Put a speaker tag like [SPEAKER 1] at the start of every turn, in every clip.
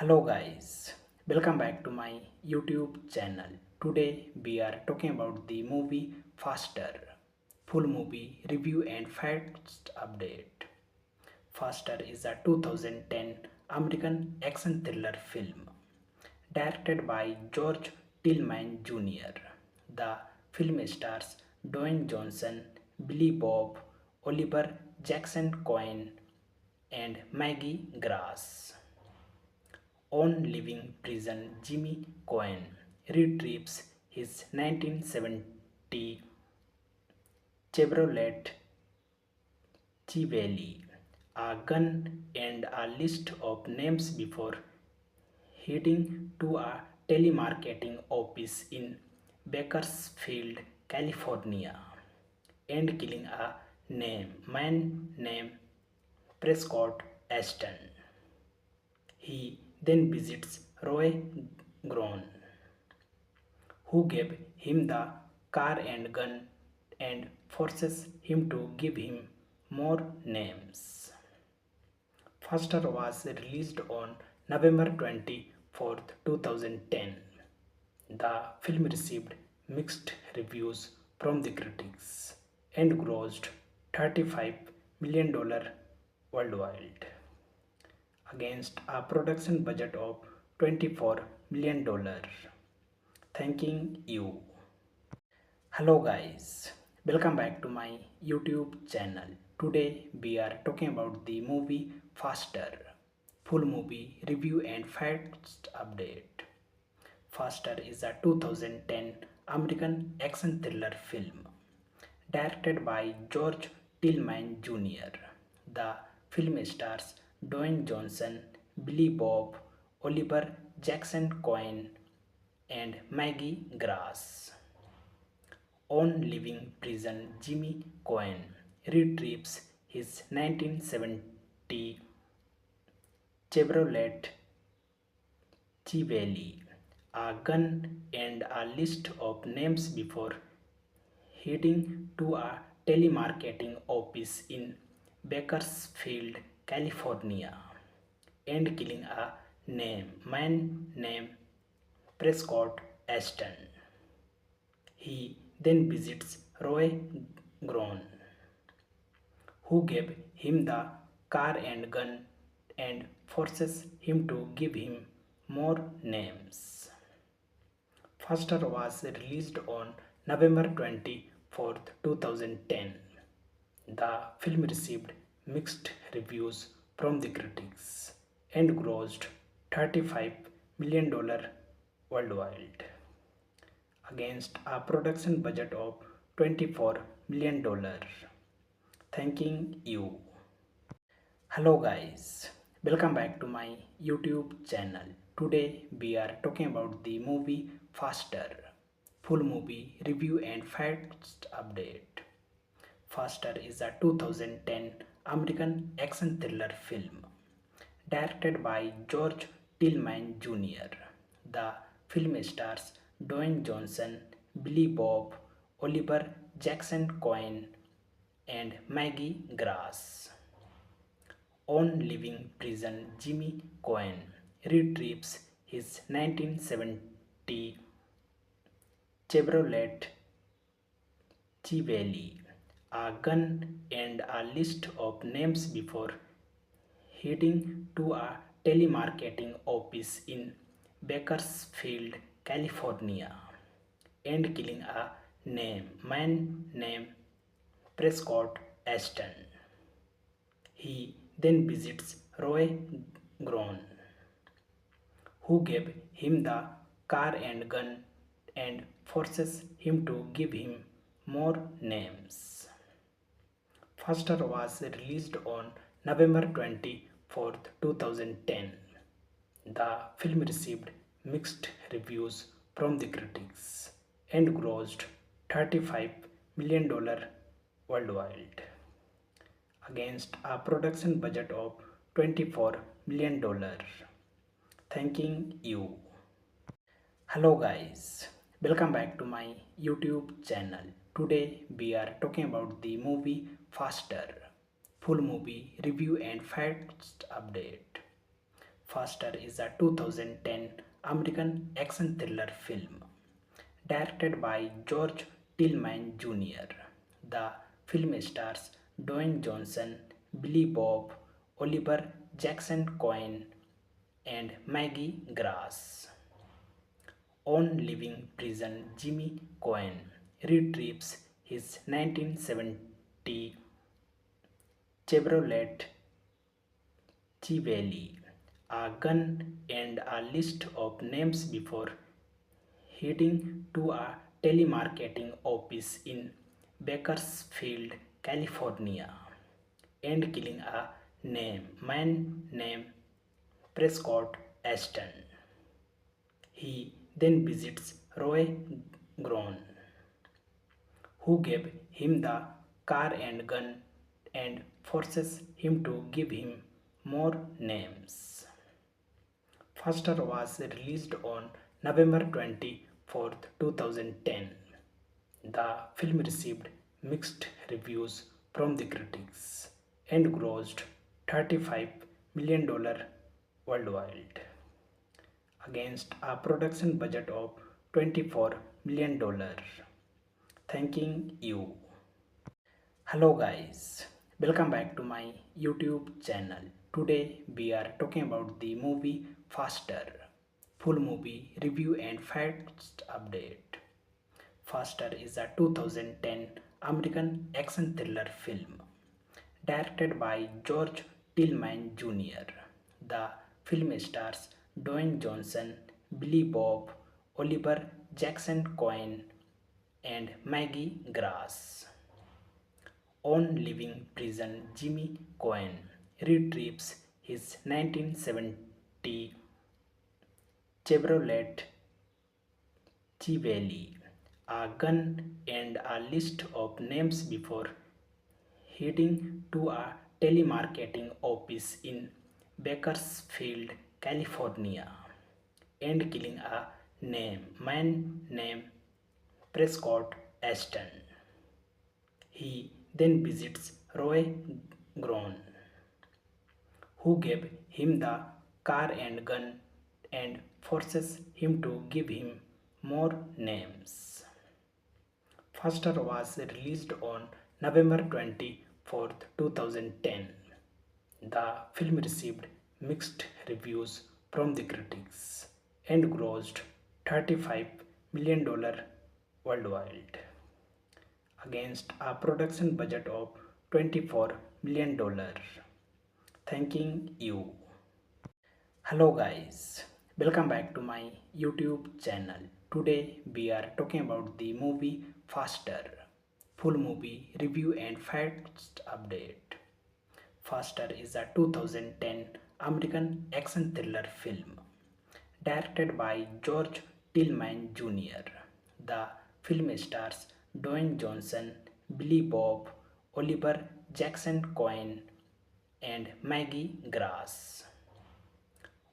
[SPEAKER 1] Hello guys, welcome back to my YouTube channel. Today we are talking about the movie Faster. Full movie review and facts update. Faster is a 2010 American action thriller film directed by George Tillman Jr. The film stars Dwayne Johnson, Billy Bob, Oliver Jackson Cohen, and Maggie Grass. On leaving prison, Jimmy Cohen retrieves his 1970 Chevrolet Chevelle, a gun, and a list of names before heading to a telemarketing office in Bakersfield, California, and killing a man named Prescott Ashton. He then visits Roy Groen, who gave him the car and gun and forces him to give him more names. Faster was released on November 24th, 2010. The film received mixed reviews from the critics and grossed $35 million worldwide against a production budget of $24 million. Thanking you. Hello guys, welcome back to my YouTube channel. Today we are talking about the movie Faster. Full movie review and facts update. Faster is a 2010 American action thriller film directed by George Tillman Jr. The film stars Dwayne Johnson, Billy Bob, Oliver Jackson Cohen, and Maggie Grass. On leaving prison, Jimmy Cohen retrieves his 1970 Chevrolet Chevelle, a gun, and a list of names before heading to a telemarketing office in Bakersfield, California, and killing a man named Prescott Ashton. He then visits Roy Groen, who gave him the car and gun and forces him to give him more names. Faster was released on November 24th, 2010. The film received mixed reviews from the critics and grossed $35 million worldwide against a production budget of $24 million. Thanking you. Hello guys, welcome back to my YouTube channel. Today we are talking about the movie Faster. Full movie review and facts update. Faster is a 2010 American action thriller film directed by George Tillman Jr. The film stars Dwayne Johnson, Billy Bob, Oliver Jackson Cohen, and Maggie Grass. On leaving prison, Jimmy Cohen retrieves his 1970 Chevrolet Chevelle, a gun, and a list of names before heading to a telemarketing office in Bakersfield, California, and killing a man named Prescott Ashton. He then visits Roy Groen, who gave him the car and gun and forces him to give him more names. Faster was released on November 24th, 2010. The film received mixed reviews from the critics and grossed $35 million worldwide against a production budget of $24 million. Thanking you. Hello guys, welcome back to my YouTube channel. Today we are talking about the movie Faster. Full movie review and facts update. Faster is a 2010 American action thriller film directed by George Tillman Jr. The film stars Dwayne Johnson, Billy Bob, Oliver Jackson Cohen, and Maggie Grass. On leaving prison, Jimmy Cohen retrieves his 1970 Chevrolet Chevelle, a gun, and a list of names before heading to a telemarketing office in Bakersfield, California, and killing a man named Prescott Ashton. He then visits Roy Groen, who gave him the car and gun and forces him to give him more names. Faster was released on November 24th, 2010. The film received mixed reviews from the critics and grossed $35 million worldwide against a production budget of $24 million. Thanking you. Hello guys, welcome back to my YouTube channel. Today we are talking about the movie Faster, full movie review and facts update. Faster is a 2010 American action thriller film directed by George Tillman Jr. The film stars Dwayne Johnson, Billy Bob, Oliver Jackson Cohen, and Maggie Grass. On leaving prison, Jimmy Cohen retrieves his 1970 Chevrolet Chevelle, a gun, and a list of names before heading to a telemarketing office in Bakersfield, California, and killing a man named Prescott Ashton. He then visits Roy Groen, who gave him the car and gun and forces him to give him more names. Faster was released on November 24th, 2010. The film received mixed reviews from the critics and grossed $35 million worldwide against a production budget of $24 million. Thanking you. Hello guys, welcome back to my YouTube channel. Today we are talking about the movie Faster, full movie review and facts update. Faster is a 2010 American action thriller film directed by George Tillman Jr. The film stars Dwayne Johnson, Billy Bob, Oliver Jackson Cohen, and Maggie Grass.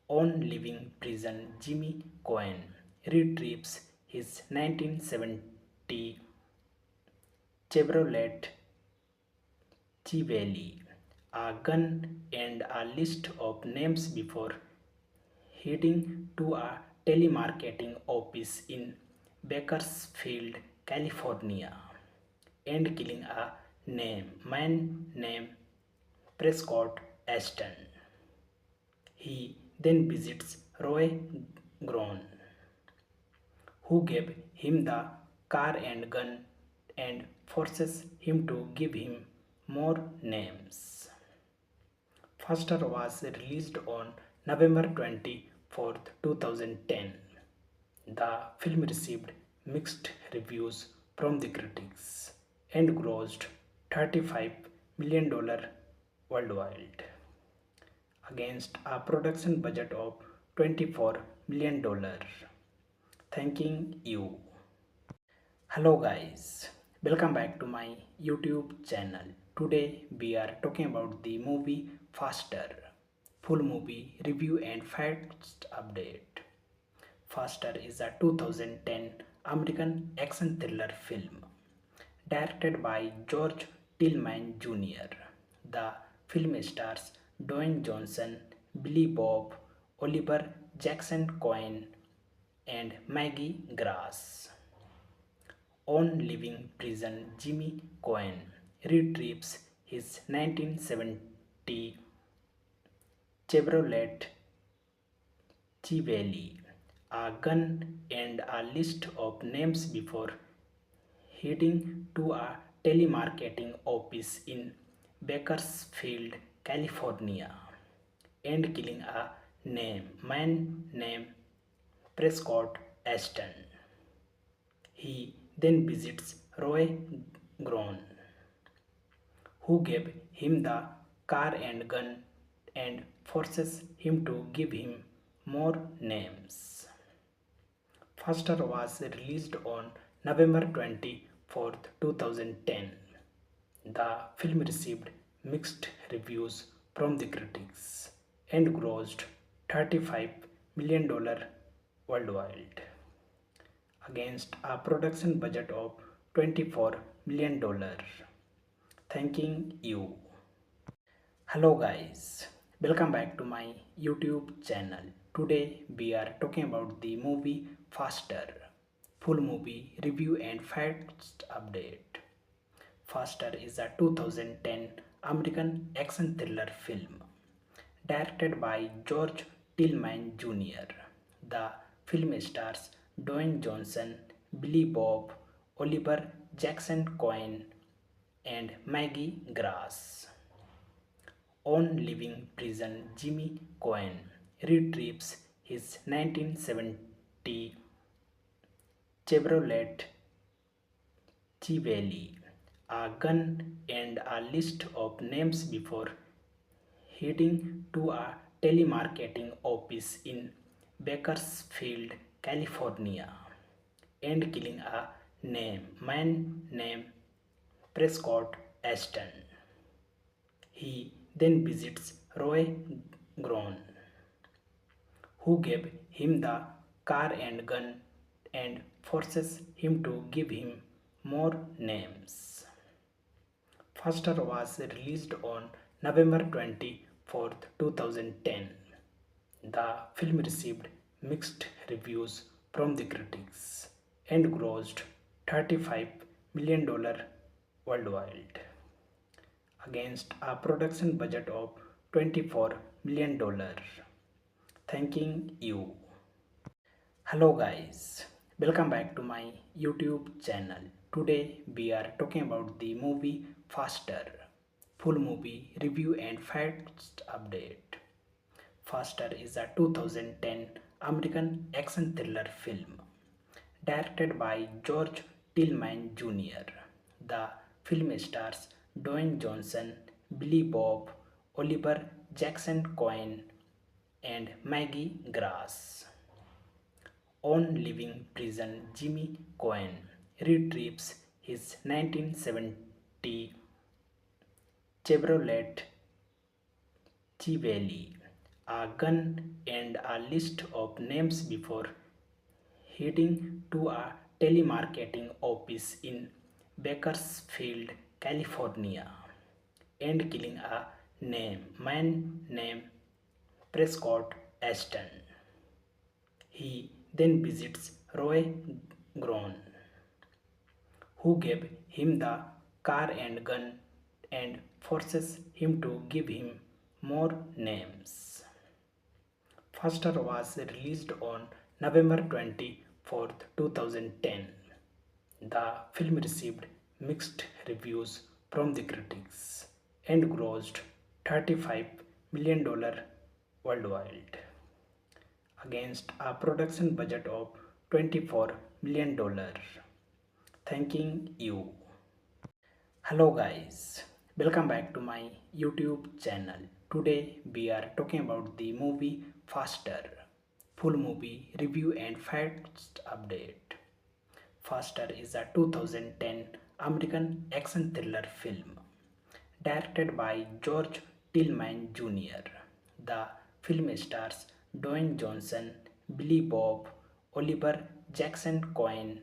[SPEAKER 1] On leaving prison, Jimmy Cohen retrieves his 1970 Chevrolet Chevelle, a gun, and a list of names before heading to a telemarketing office in Bakersfield, California, and killing a man named Prescott Ashton. He then visits Roy Groen, who gave him the car and gun and forces him to give him more names. Faster was released on November 24th, 2010. The film received mixed reviews from the critics and grossed $35 million worldwide against a production budget of $24 million. Thanking you. Hello guys, welcome back to my YouTube channel. Today we are talking about the movie Faster, full movie review and facts update. Faster is a 2010 American action thriller film directed by George Tillman Jr. The film stars Dwayne Johnson, Billy Bob, Oliver Jackson Cohen and Maggie Grass. On leaving prison, Jimmy Cohen retrieves his 1970 Chevrolet Chevelle, a gun, and a list of names before heading to a telemarketing office in Bakersfield, California, and killing a man named Prescott Ashton. He then visits Roy Groen, who gave him the car and gun and forces him to give him more names. Faster was released on November 24th, 2010. The film received mixed reviews from the critics and grossed $35 million worldwide against a production budget of $24 million. Thanking you. Hello guys, welcome back to my YouTube channel. Today we are talking about the movie Faster. Full movie review and facts update. Faster is a 2010 American action thriller film directed by George Tillman Jr. The film stars Dwayne Johnson, Billy Bob, Oliver Jackson Cohen, and Maggie Grass. On leaving prison, Jimmy Cohen retrieves his 1970 Chevrolet Chevelle, a gun, and a list of names before heading to a telemarketing office in Bakersfield, California, and killing a man named Prescott Ashton. He then visits Roy Groen, who gave him the car and gun and forces him to give him more names. Faster was released on November 24th, 2010. The film received mixed reviews from the critics and grossed $35 million worldwide against a production budget of $24 million. Thanking you. Hello guys, welcome back to my YouTube channel. Today we are talking about the movie Faster. Full movie review and facts update. Faster is a 2010 American action thriller film directed by George Tillman Jr. The film stars Dwayne Johnson, Billy Bob, Oliver Jackson Cohen, and Maggie Grass. On leaving prison, Jimmy Cohen retrieves his 1970 Chevrolet Chevelle, a gun, and a list of names before heading to a telemarketing office in Bakersfield, California, and killing a man named Prescott Ashton. He then visits Roy Groen, who gave him the car and gun and forces him to give him more names. Faster was released on November 24th, 2010. The film received mixed reviews from the critics and grossed $35 million worldwide against a production budget of $24 million. Thanking you. Hello guys, welcome back to my YouTube channel. Today we are talking about the movie Faster. Full movie review and facts update. Faster is a 2010 American action thriller film directed by George Tillman Jr. The film stars Dwayne Johnson, Billy Bob, Oliver Jackson Cohen,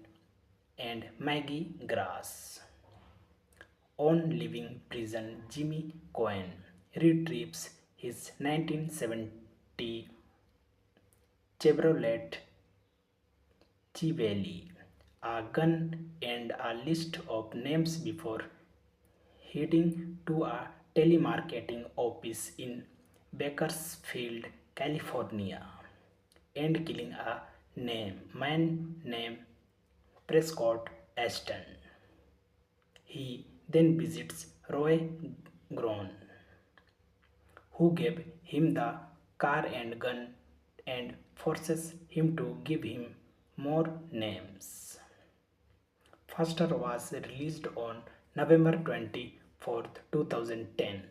[SPEAKER 1] and Maggie Grass. On leaving prison, Jimmy Cohen retrieves his 1970 Chevrolet Chevelle, a gun, and a list of names before heading to a telemarketing office in Bakersfield, California, and killing a man named Prescott Ashton. He then visits Roy Groen, who gave him the car and gun and forces him to give him more names. Faster was released on November 24th, 2010.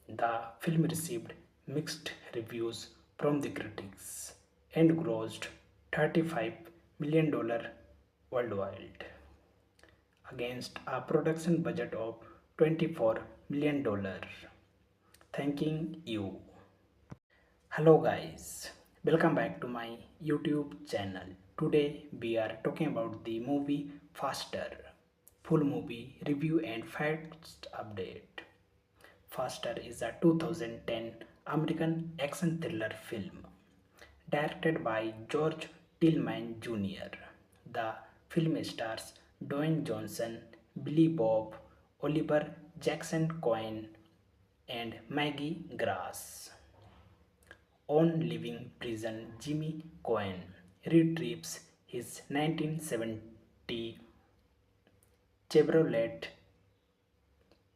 [SPEAKER 1] The film received mixed reviews from the critics and grossed $35 million worldwide against a production budget of $24 million. Thanking you. Hello guys, welcome back to my YouTube channel. Today we are talking about the movie Faster, full movie review and facts update. Faster is a 2010 American action thriller film directed by George Tillman Jr. The film stars Dwayne Johnson, Billy Bob, Oliver Jackson Cohen, and Maggie Grass. On leaving prison, Jimmy Cohen retrieves his 1970 Chevrolet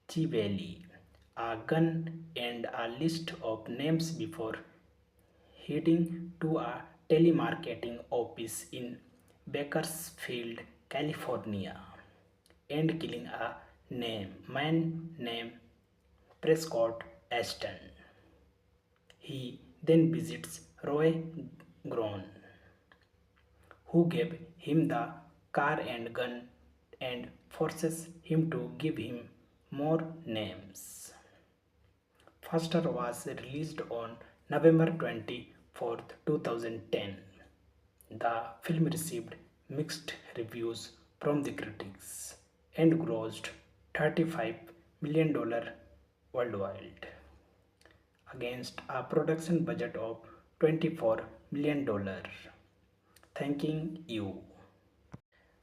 [SPEAKER 1] Chevelle, a gun, and a list of names before heading to a telemarketing office in Bakersfield, California, and killing a man named Prescott Ashton. He then visits Roy Groen, who gave him the car and gun and forces him to give him more names. Faster was released on November 24th, 2010. The film received mixed reviews from the critics and grossed $35 million worldwide against a production budget of $24 million. Thanking you.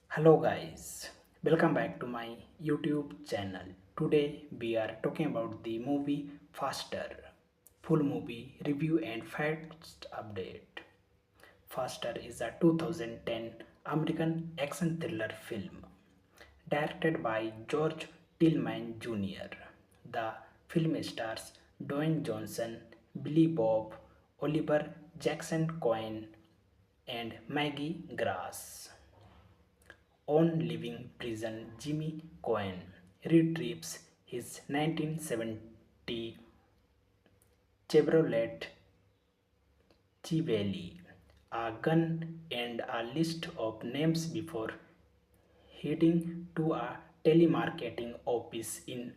[SPEAKER 1] Hello guys, welcome back to my YouTube channel. Today we are talking about the movie Faster, full movie review and facts update. Faster is a 2010 American action thriller film directed by George Tillman Jr. The film stars Dwayne Johnson, Billy Bob, Oliver Jackson Cohen, and Maggie Grass. On leaving prison, Jimmy Cohen retrieves his 1970 Chevrolet Chevelle, a gun, and a list of names before heading to a telemarketing office in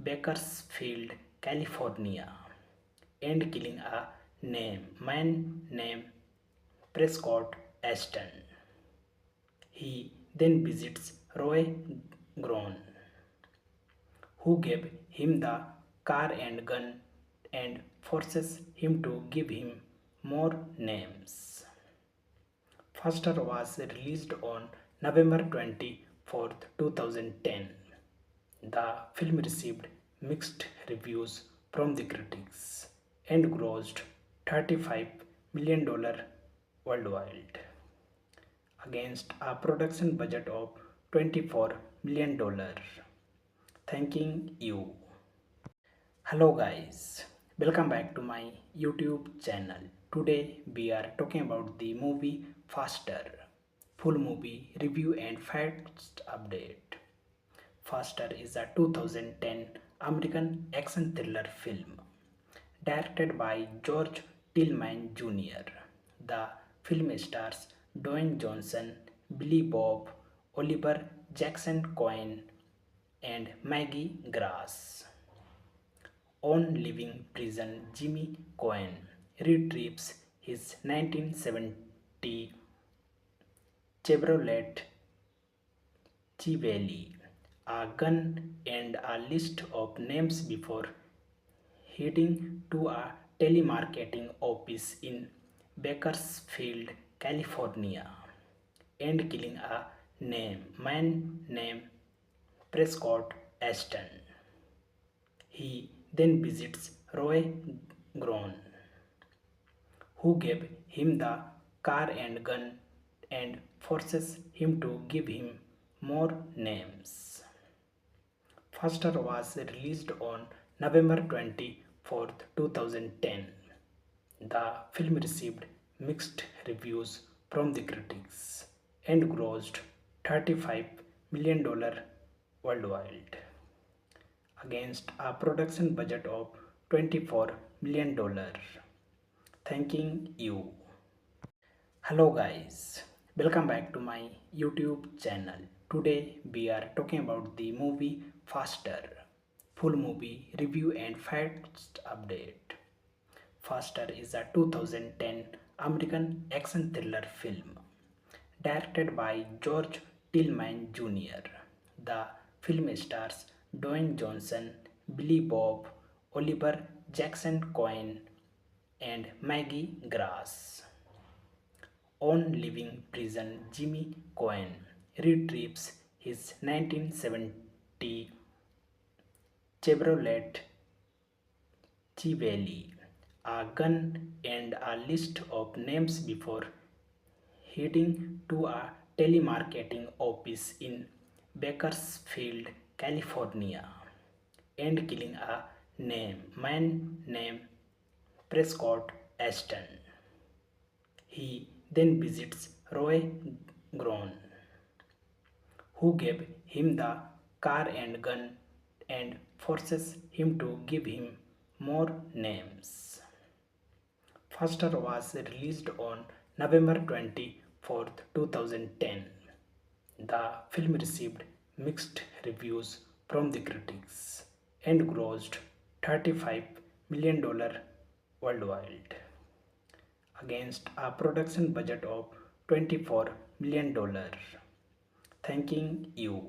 [SPEAKER 1] Bakersfield, California, and killing a man named Prescott Ashton. He then visits Roy Groen, who gave him the car and gun and forces him to give him more names. Faster was released on November 24th, 2010. The film received mixed reviews from the critics and grossed $35 million worldwide against a production budget of $24 million. Thanking you. Hello guys, welcome back to my YouTube channel. Today we are talking about the movie Faster, full movie review and facts update. Faster is a 2010 American action thriller film directed by George Tillman Jr. The film stars Dwayne Johnson, Billy Bob, Oliver Jackson Cohen, and Maggie Grass. On leaving prison, Jimmy Cohen retrieves his 1970 Chevrolet Chevelle, a gun, and a list of names before heading to a telemarketing office in Bakersfield, California, and killing a man named Prescott Ashton. He then visits Roy Grown, who gave him the car and gun and forces him to give him more names. Faster was released on November 24th, 2010. The film received mixed reviews from the critics and grossed $35 million worldwide against a production budget of $24 million. Thanking you. Hello guys, welcome back to my YouTube channel. Today we are talking about the movie Faster, full movie review and facts update. Faster is a 2010 American action thriller film directed by George Tillman Jr. The film stars Dwayne Johnson, Billy Bob, Oliver Jackson Cohen, and Maggie Grass. On leaving prison, Jimmy Cohen retrieves his 1970 Chevrolet Chevelle, a gun and a list of names before heading to a telemarketing office in Bakersfield, California, and killing a man named Prescott Ashton. He then visits Roy Grown, who gave him the car and gun and forces him to give him more names. Faster was released on November 24th, 2010. The film received mixed reviews from the critics and grossed $35 million worldwide against a production budget of $24 million. Thanking you.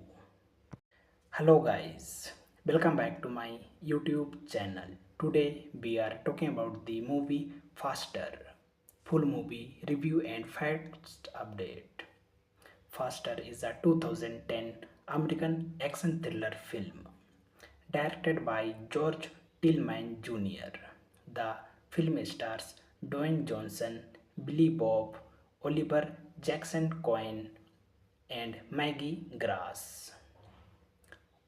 [SPEAKER 1] Hello guys, welcome back to my YouTube channel. Today we are talking about the movie Faster, full movie review and facts update. Faster is a 2010 American action thriller film directed by George Tillman Jr. The film stars Dwayne Johnson, Billy Bob, Oliver Jackson Cohen, and Maggie Grass.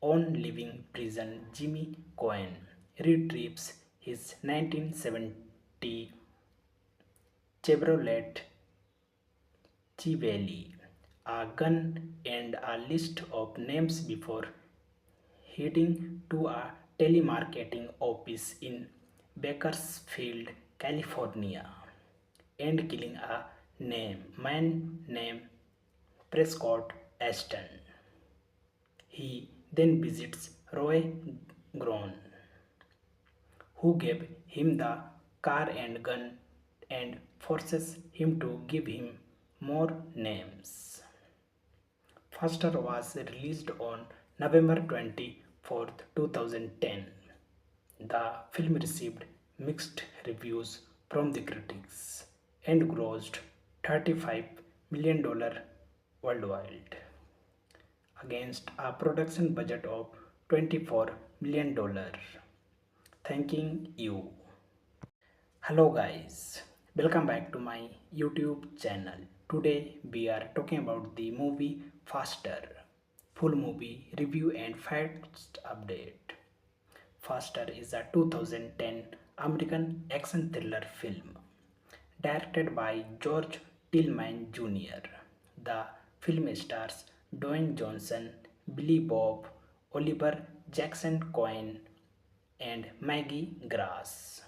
[SPEAKER 1] On leaving prison, Jimmy Cohen retrieves his 1970 Chevrolet Chevelle, a gun and a list of names before heading to a telemarketing office in Bakersfield, California, and killing a man named Prescott Ashton. He then visits Roy Grown, who gave him the car and gun and forces him to give him more names. Faster was released on November 24th, 2010. The film received mixed reviews from the critics and grossed $35 million worldwide against a production budget of $24 million. Thanking you. Hello guys, welcome back to my YouTube channel. Today we are talking about the movie Faster, full movie review and facts update. Faster is a 2010 American action thriller film directed by George Tillman Jr. The film stars Dwayne Johnson, Billy Bob, Oliver Jackson Cohen, and Maggie Grass.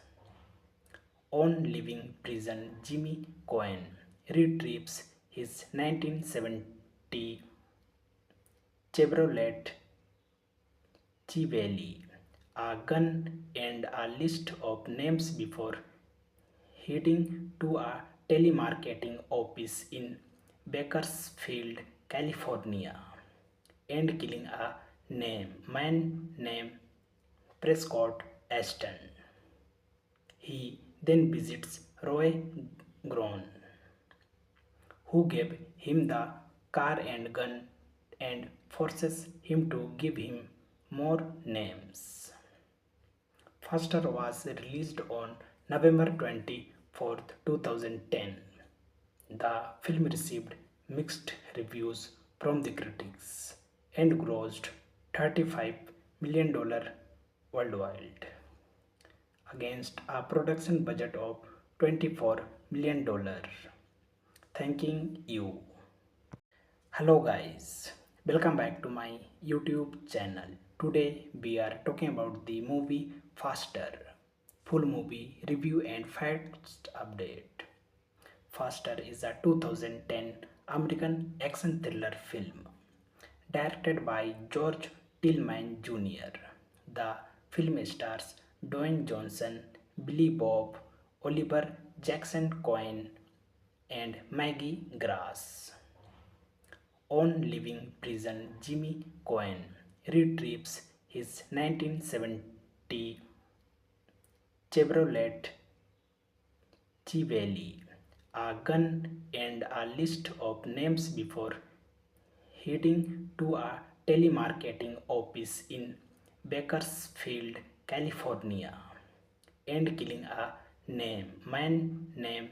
[SPEAKER 1] On leaving prison, Jimmy Cohen retrieves his 1970 Chevrolet Chevelle, a gun and a list of names before heading to a telemarketing office in Bakersfield, California, and killing a man named Prescott Ashton. He then visits Roy grown, who gave him the car and gun and forces him to give him more names. Faster was released on November 24th, 2010. The film received mixed reviews from the critics and grossed $35 million worldwide against a production budget of $24 million. Thanking you. Hello guys, welcome back to my YouTube channel. Today we are talking about the movie Faster, full movie review and facts update. Faster is a 2010 American action thriller film directed by George Tillman Jr. The film stars Dwayne Johnson, Billy Bob, Oliver Jackson Cohen, and Maggie Grass. On leaving prison, Jimmy Cohen retrieves his 1970 Chevrolet Chevelle, a gun, and a list of names before heading to a telemarketing office in Bakersfield, California, and killing a man named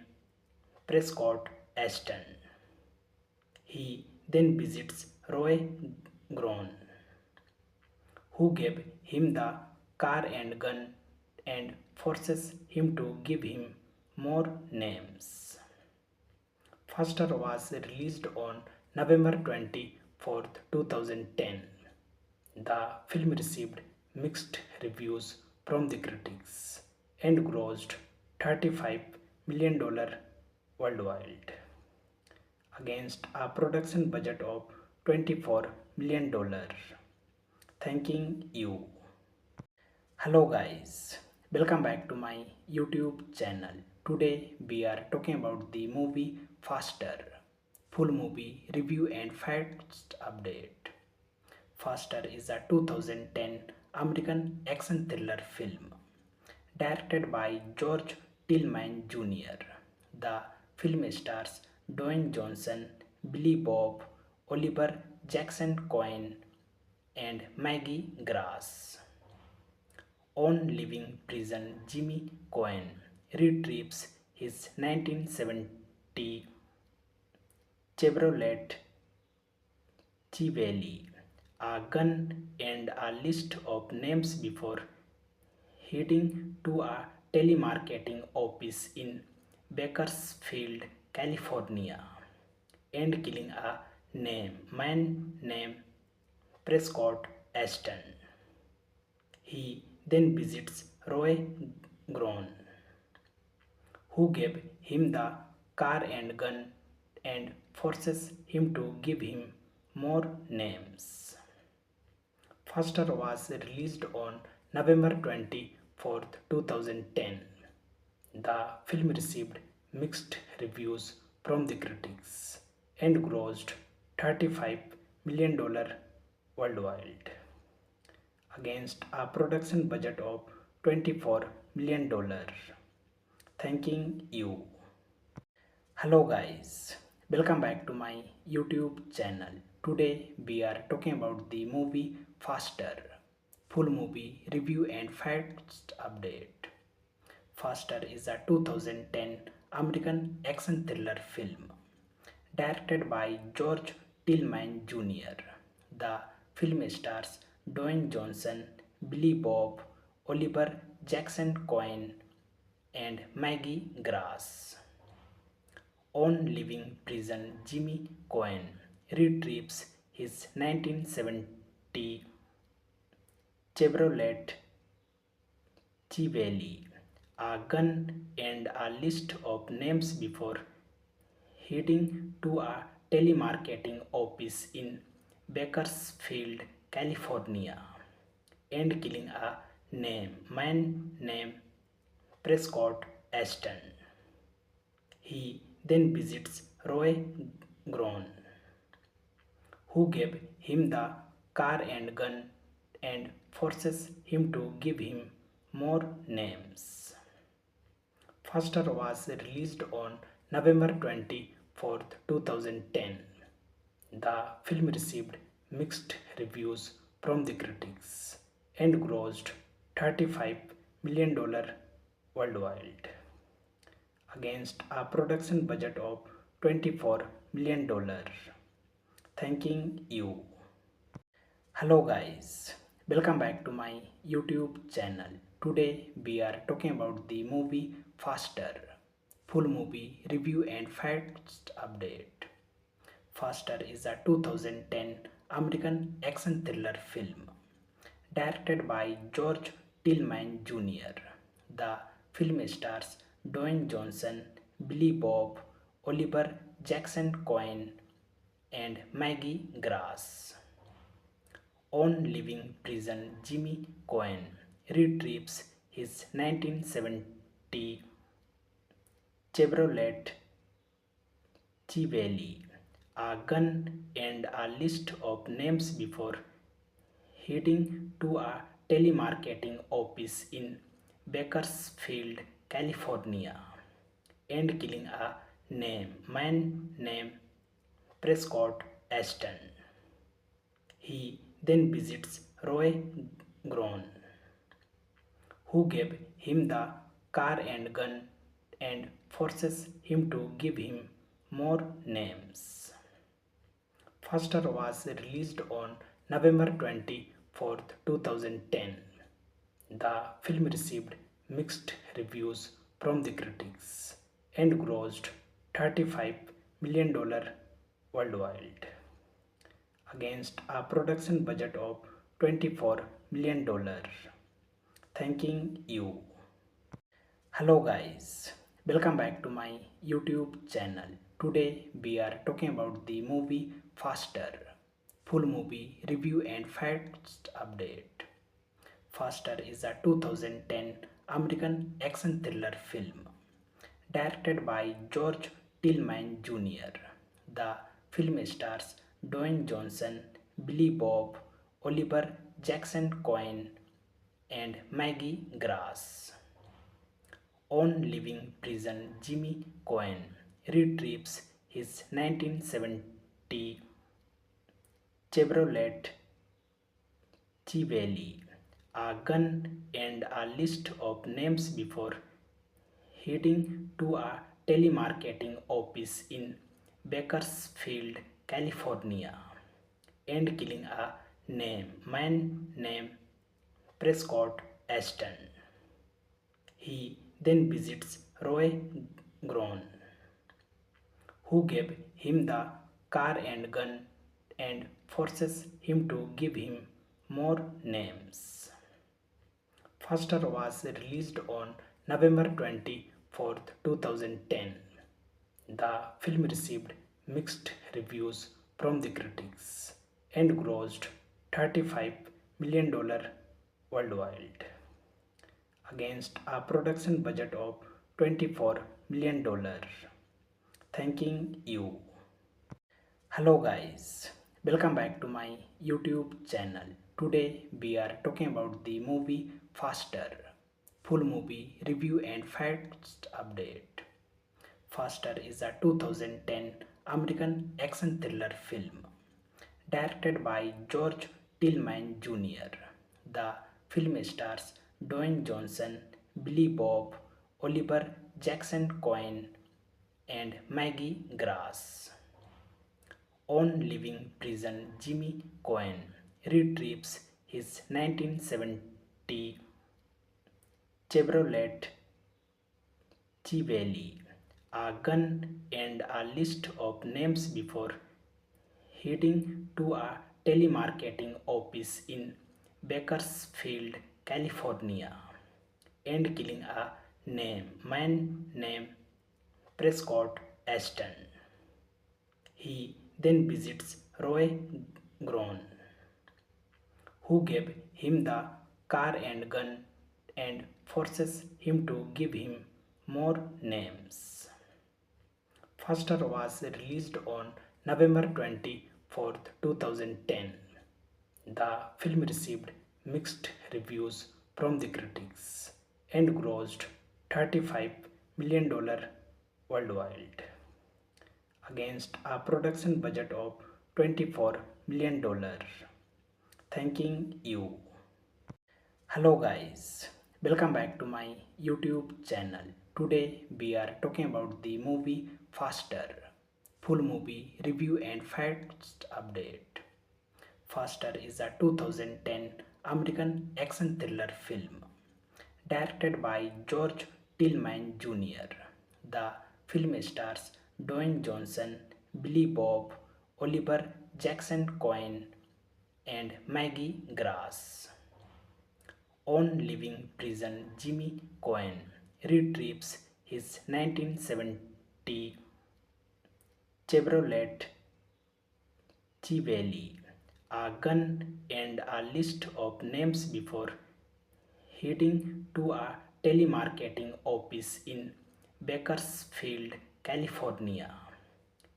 [SPEAKER 1] Prescott Ashton. He then visits Roy Grown, who gave him the car and gun and forces him to give him more names. Faster was released on November 24th, 2010. The film received mixed reviews from the critics and grossed $35 million worldwide against a production budget of $24 million. Thanking you. Hello guys, welcome back to my YouTube channel. Today we are talking about the movie Faster, full movie review and facts update. Faster is a 2010 American action thriller film directed by George Tillman Jr. The film stars Dwayne Johnson, Billy Bob, Oliver Jackson Cohen, and Maggie Grass. On leaving prison, Jimmy Cohen retrieves his 1970 Chevrolet Chevelle, a gun, and a list of names before heading to a telemarketing office in Bakersfield, California, and killing a man named Prescott Ashton. He then visits Roy Grown, who gave him the car and gun and forces him to give him more names. Faster was released on November 24th, 2010. The film received mixed reviews from the critics and grossed $35 million worldwide against a production budget of $24 million. Thanking you. Hello guys, welcome back to my YouTube channel. Today we are talking about the movie Faster, full movie review and facts update. Faster is a 2010 American action thriller film directed by George Tillman Jr. The film stars Dwayne Johnson, Billy Bob, Oliver Jackson Cohen, and Maggie Grass. On leaving prison, Jimmy Cohen retrieves his 1970 Chevrolet Chevelle, a gun, and a list of names before heading to a telemarketing office in Bakersfield, California, and killing a man named Prescott Ashton. He then visits Roy Grown, who gave him the car and gun and forces him to give him more names. Faster was released on November 24th, 2010. The film received mixed reviews from the critics and grossed $35 million worldwide against a production budget of $24 million. Thanking you. Hello guys, welcome back to my YouTube channel. Today we are talking about the movie Faster, full movie review and facts update. Faster is a 2010 American action thriller film directed by George Tillman Jr. The film stars Dwayne Johnson, Billy Bob, Oliver Jackson Cohen, and Maggie Grass. On leaving prison, Jimmy Cohen retrieves his 1970 Chevrolet Chevelle, a gun, and a list of names before heading to a telemarketing office in Bakersfield, California, and killing a man named Prescott Ashton. He then visits Roy Groen, who gave him the car and gun and forces him to give him more names. Faster was released on November 24th, 2010. The film received mixed reviews from the critics and grossed $35 million worldwide against a production budget of $24 million. Thanking you. Hello guys, welcome back to my YouTube channel. Today we are talking about the movie Faster, full movie review and facts update. Faster is a 2010 American action thriller film directed by George Tillman Jr. The film stars Dwayne Johnson, Billy Bob, Oliver Jackson Cohen, and Maggie Grass. On leaving prison, Jimmy Cohen retrieves his 1970 Chevrolet Chevelle, a gun, and a list of names before heading to a telemarketing office in Bakersfield, California, and killing a man named Prescott Ashton. He then visits Roy Groen, who gave him the car and gun and forces him to give him more names. Faster was released on November 24th, 2010. The film received mixed reviews from the critics and grossed $35 million worldwide against a production budget of $24 million. Thanking you. Hello guys, welcome back to my YouTube channel. Today we are talking about the movie Faster, full movie review and facts update. Faster is a 2010 American action thriller film directed by George Tillman Jr. The film stars Dwayne Johnson, Billy Bob, Oliver Jackson Cohen, and Maggie Grass. On leaving prison, Jimmy Cohen retrieves his 1970 Chevrolet Chevelle, a gun, and a list of names before heading to a telemarketing office in Bakersfield, California, and killing a man named Prescott Ashton. He then visits Roy Groen, who gave him the car and gun and forces him to give him more names. Faster was released on November 24th, 2010. The film received mixed reviews from the critics and grossed $35 million worldwide against a production budget of $24 million. Thanking you. Hello guys, welcome back to my YouTube channel. Today we are talking about the movie Faster. Full movie review and facts update. Faster is a 2010 American action thriller film directed by George Tillman Jr. The film stars Dwayne Johnson, Billy Bob, Oliver Jackson Cohen, and Maggie Grass. On leaving prison, Jimmy Cohen retrieves his 1970 Chevrolet Chevelle, a gun, and a list of names before heading to a telemarketing office in Bakersfield, California,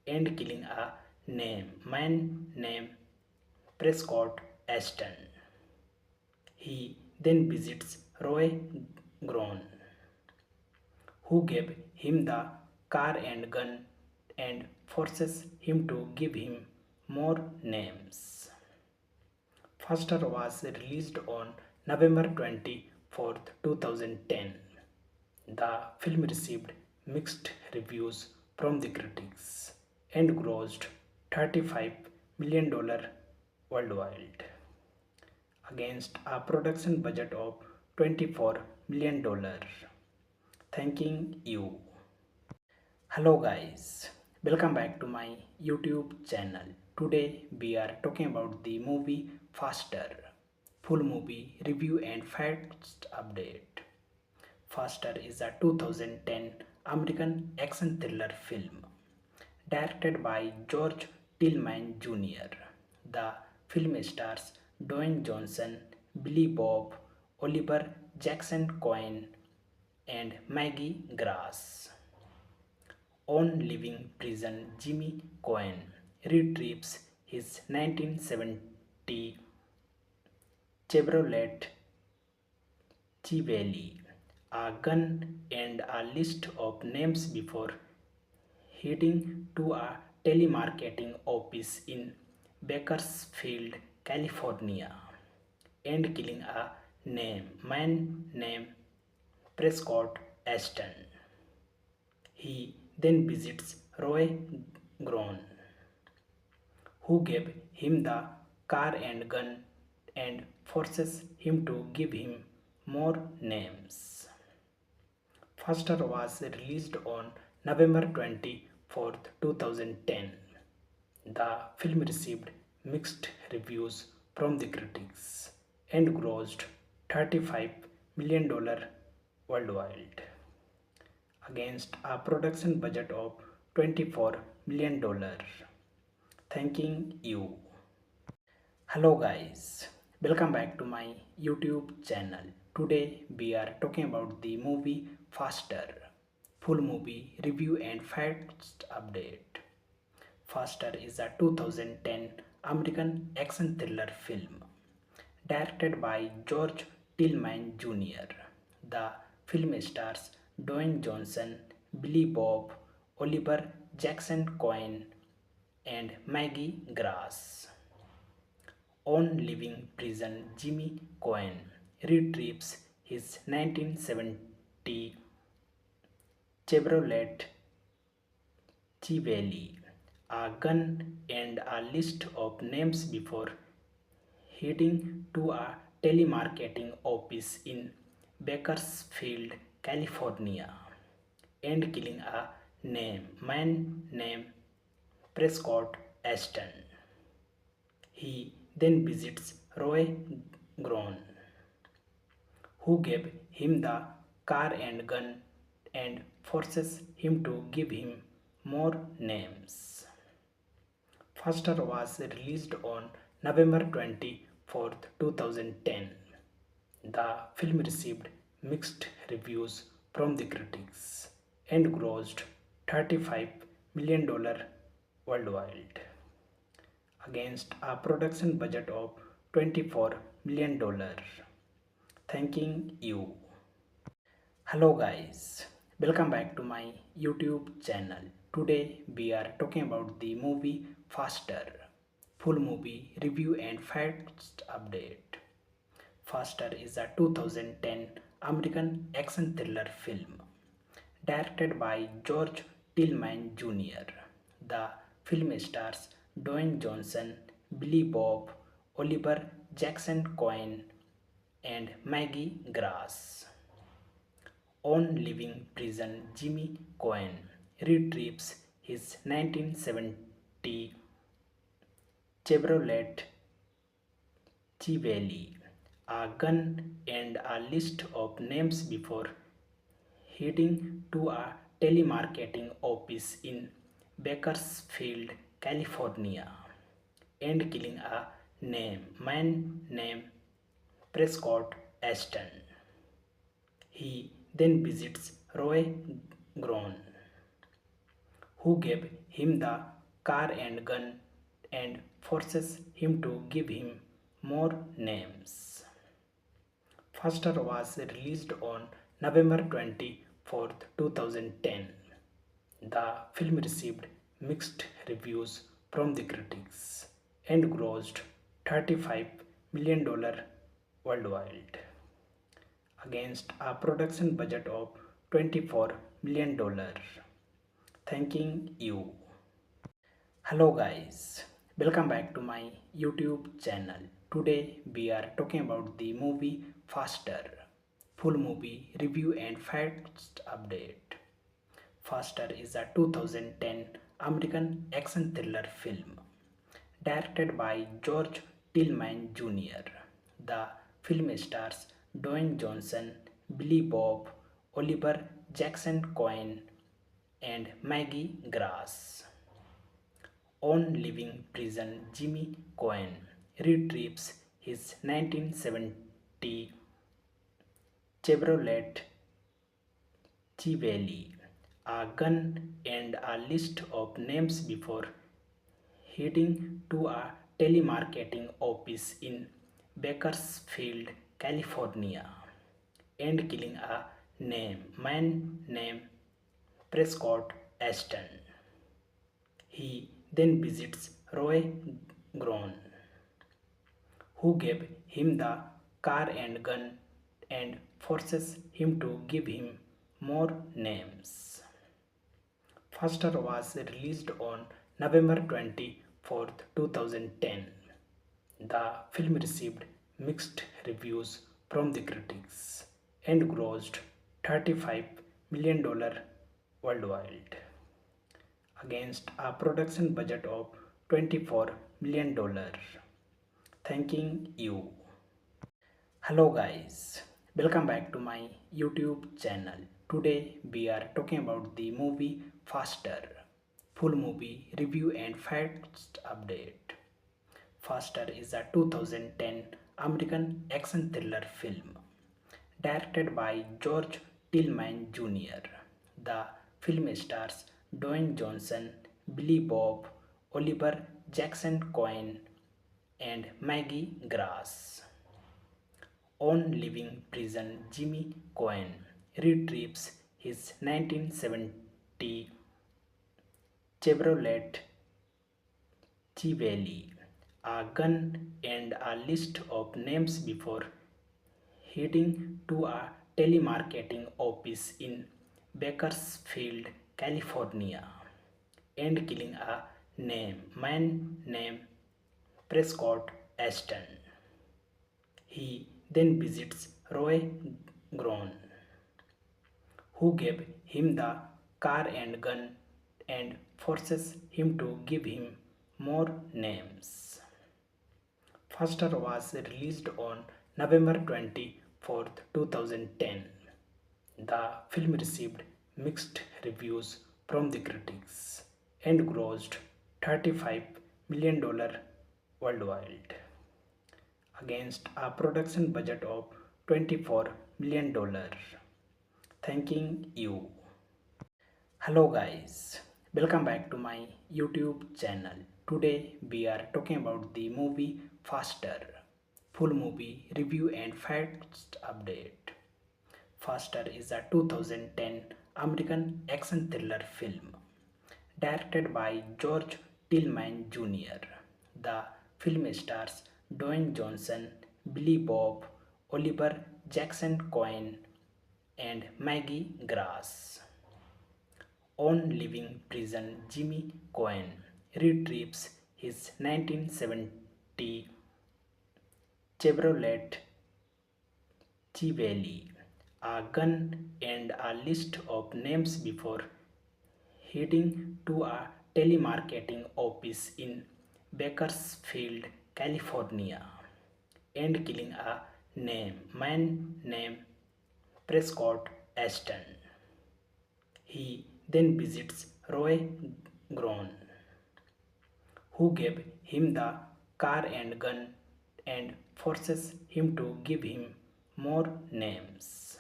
[SPEAKER 1] and killing a man named Prescott Ashton. He then visits Roy Groen, who gave him the car and gun and forces him to give him more names. Faster was released on November 24th, 2010. The film received mixed reviews from the critics and grossed $35 million worldwide against a production budget of $24 million. Thanking you. Hello guys, welcome back to my YouTube channel. Today we are talking about the movie Faster. Full movie review and facts update. Faster is a 2010 American action thriller film directed by George Tillman Jr. The film stars Dwayne Johnson, Billy Bob, Oliver Jackson Cohen, and Maggie Grass. On leaving prison, Jimmy Cohen retrieves his 1970 Chevrolet Chevelle, a gun, and a list of names before heading to a telemarketing office in Bakersfield, California, and killing a man named Prescott Ashton. He then visits Roy Groen, who gave him the car and gun and forces him to give him more names. Faster was released on November 24th, 2010. The film received mixed reviews from the critics and grossed $35 million worldwide against a production budget of $24 million. Thanking you. Hello guys, welcome back to my YouTube channel. Today we are talking about the movie Faster. Full movie review and facts update. Faster is a 2010 American action thriller film directed by George Tillman Jr. The film stars Dwayne Johnson, Billy Bob, Oliver Jackson Cohen, and Maggie Grass. On leaving prison, Jimmy Cohen retrieves his 1970 Chevrolet Chevelle, a gun, and a list of names before heading to a telemarketing office in Bakersfield, California, and killing a man named Prescott Ashton. He then visits Roy Groen, who gave him the car and gun and forces him to give him more names. Faster was released on November 24th, 2010. The film received mixed reviews from the critics and grossed $35 million worldwide against a production budget of $24 million. Thanking you. Hello guys, Welcome back to my YouTube channel. Today we are talking about the movie Faster. Full movie review and facts update. Faster is a 2010 American action thriller film directed by George Tillman Jr. The film stars Dwayne Johnson, Billy Bob, Oliver Jackson Cohen, and Maggie Grass. On leaving prison, Jimmy Cohen retrieves his 1970 Chevrolet Chevelle, a gun, and a list of names before heading to a telemarketing office in Bakersfield, California, and killing a man named Prescott Ashton. He then visits Roy Groen, who gave him the car and gun and forces him to give him more names. Faster was released on November 24th, 2010. The film received mixed reviews from the critics and grossed $35 million worldwide against a production budget of $24 million. Thanking you. Hello guys, welcome back to my YouTube channel. Today we are talking about the movie Faster. Full movie review and facts update. Faster is a 2010 American action thriller film directed by George Tillman Jr. The film stars Dwayne Johnson, Billy Bob, Oliver Jackson Cohen, and Maggie Grass. On leaving prison, Jimmy Cohen retrieves his 1970 Chevrolet Chevelle, a gun, and a list of names before heading to a telemarketing office in Bakersfield, California, and killing a man named Prescott Ashton. He then visits Roy Groen, who gave him the car and gun and forces him to give him more names. Faster was released on November 24th, 2010. The film received mixed reviews from the critics and grossed $35 million worldwide against a production budget of $24 million. Thanking you. Hello guys, welcome back to my YouTube channel. Today we are talking about the movie Faster. Full movie review and facts update. Faster is a 2010 American action thriller film directed by George Tillman Jr. The film stars Dwayne Johnson, Billy Bob, Oliver Jackson Cohen, and Maggie Grass. On leaving prison, Jimmy Cohen retrieves his 1970 Chevrolet Chevelle, a gun, and a list of names before heading to a telemarketing office in Bakersfield, California, and killing a man named Prescott Ashton. He then visits Roy Groen, who gave him the car and gun and forces him to give him more names. Faster was released on November 24th, 2010. The film received mixed reviews from the critics and grossed $35 million worldwide against a production budget of $24 million. Thanking you. Hello guys, welcome back to my YouTube channel. Today we are talking about the movie Faster. Full movie review and facts update. Faster is a 2010 American action thriller film directed by George Tillman Jr. The film stars Dwayne Johnson, Billy Bob, Oliver Jackson Cohen, and Maggie Grass. On leaving prison, Jimmy Cohen retrieves his 1970 Chevrolet Chevelle, a gun, and a list of names before heading to a telemarketing office in Bakersfield, California, and killing a man named Prescott Ashton. He then visits Roy Groen, who gave him the car and gun and forces him to give him more names.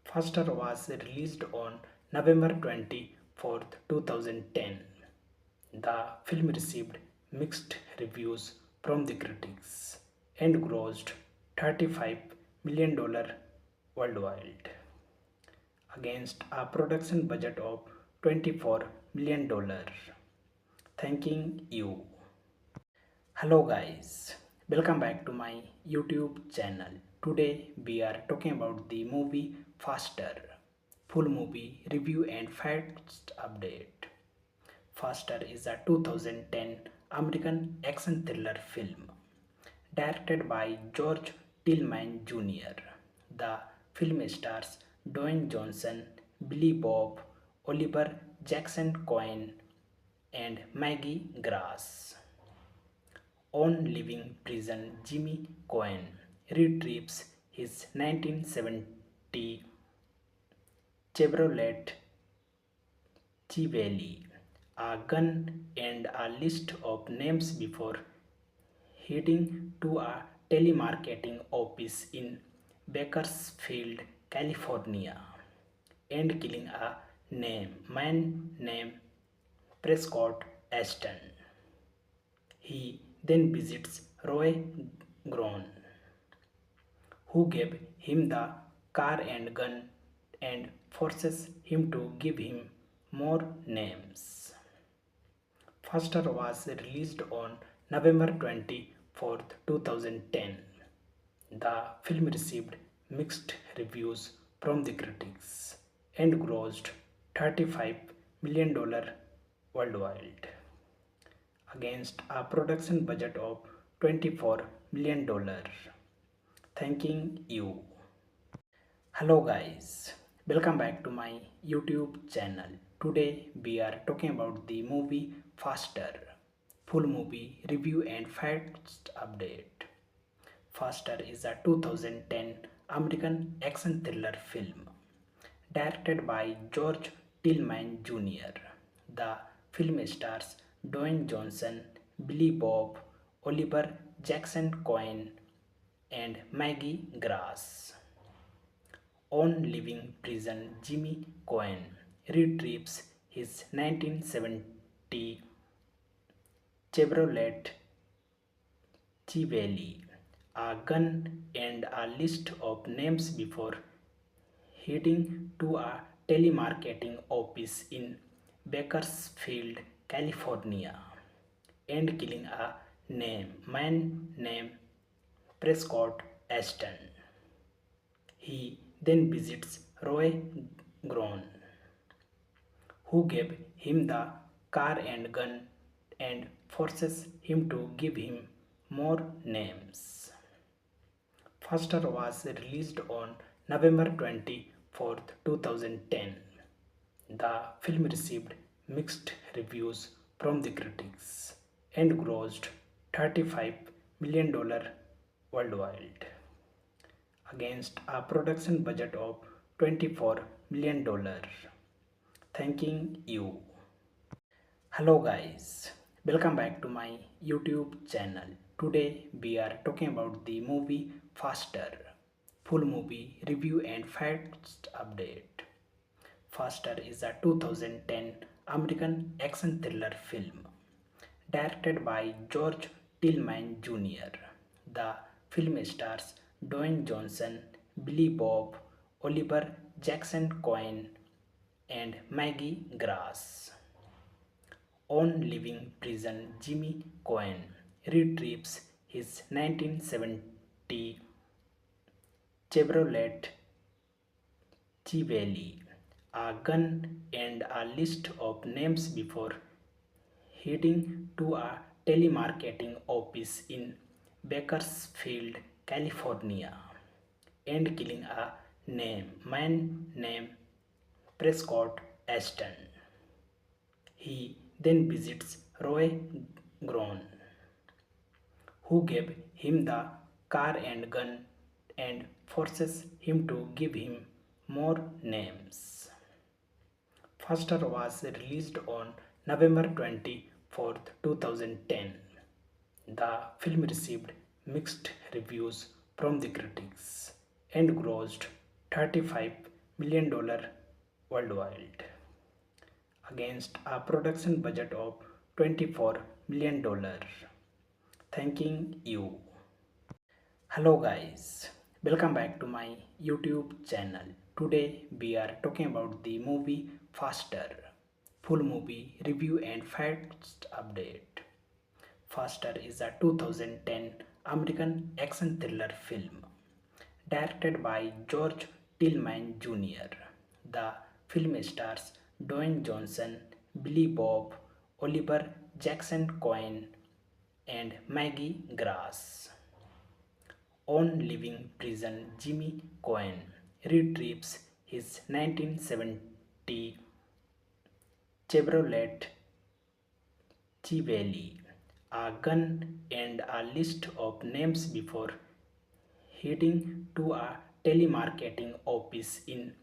[SPEAKER 1] Faster was released on November 24th, 2010. The film received mixed reviews from the critics and grossed $35 million worldwide against a production budget of $24 million. Thanking you. Hello guys, welcome back to my YouTube channel. Today we are talking about the movie Faster, full movie review and facts update. Faster is a 2010 American action thriller film directed by George Tillman Jr. The film stars Dwayne Johnson, Billy Bob, Oliver Jackson Cohen, and Maggie Grass. On leaving prison, Jimmy Cohen retrieves his 1970 Chevrolet Chevelle, a gun, and a list of names before heading to a telemarketing office in Bakersfield, California, and killing a man named Prescott Ashton. He then visits Roy Groen, who gave him the car and gun and forces him to give him more names. Faster was released on November 24th, 2010. The film received mixed reviews from the critics and grossed $35 million worldwide against a production budget of $24 million. Thanking you. Hello guys, welcome back to my YouTube channel. Today we are talking about the movie Faster, full movie review and facts update. Faster is a 2010 American action thriller film directed by George Tillman Jr. The film stars Dwayne Johnson, Billy Bob, Oliver Jackson Cohen, and Maggie Grass. On leaving prison, Jimmy Cohen retrieves his 1970 Chevrolet Chevelle, a gun, and a list of names before heading to a telemarketing office in Bakersfield, California, and killing a man named Prescott Ashton. He then visits Roy Groen, who gave him the car and gun and forces him to give him more names. Faster was released on November 24th, 2010. The film received mixed reviews from the critics and grossed $35 million worldwide against a production budget of $24 million. Thanking you. Hello guys, welcome back to my YouTube channel. Today we are talking about the movie Faster, full movie review and facts update. Faster is a 2010 American action thriller film directed by George Tillman Jr. The film stars Dwayne Johnson, Billy Bob, Oliver Jackson Cohen, and Maggie Grass. On leaving prison, Jimmy Cohen retrieves his 1970 Chevrolet Chevelle, a gun, and a list of names before heading to a telemarketing office in Bakersfield, California, and killing a man named Prescott Ashton. He then visits Roy Groen, who gave him the car and gun and forces him to give him more names. Faster was released on November 24th, 2010. The film received mixed reviews from the critics and grossed $35 million worldwide against a production budget of $24 million. Thanking you. Hello guys, welcome back to my YouTube channel. Today we are talking about the movie Faster, full movie review and facts update. Faster is a 2010 American action thriller film directed by George Tillman Jr. The film stars Dwayne Johnson, Billy Bob, Oliver Jackson Cohen, and Maggie Grass. On leaving prison, Jimmy Cohen retrieves his 1970 Chevrolet Chevelle, a gun, and a list of names before heading to a telemarketing office in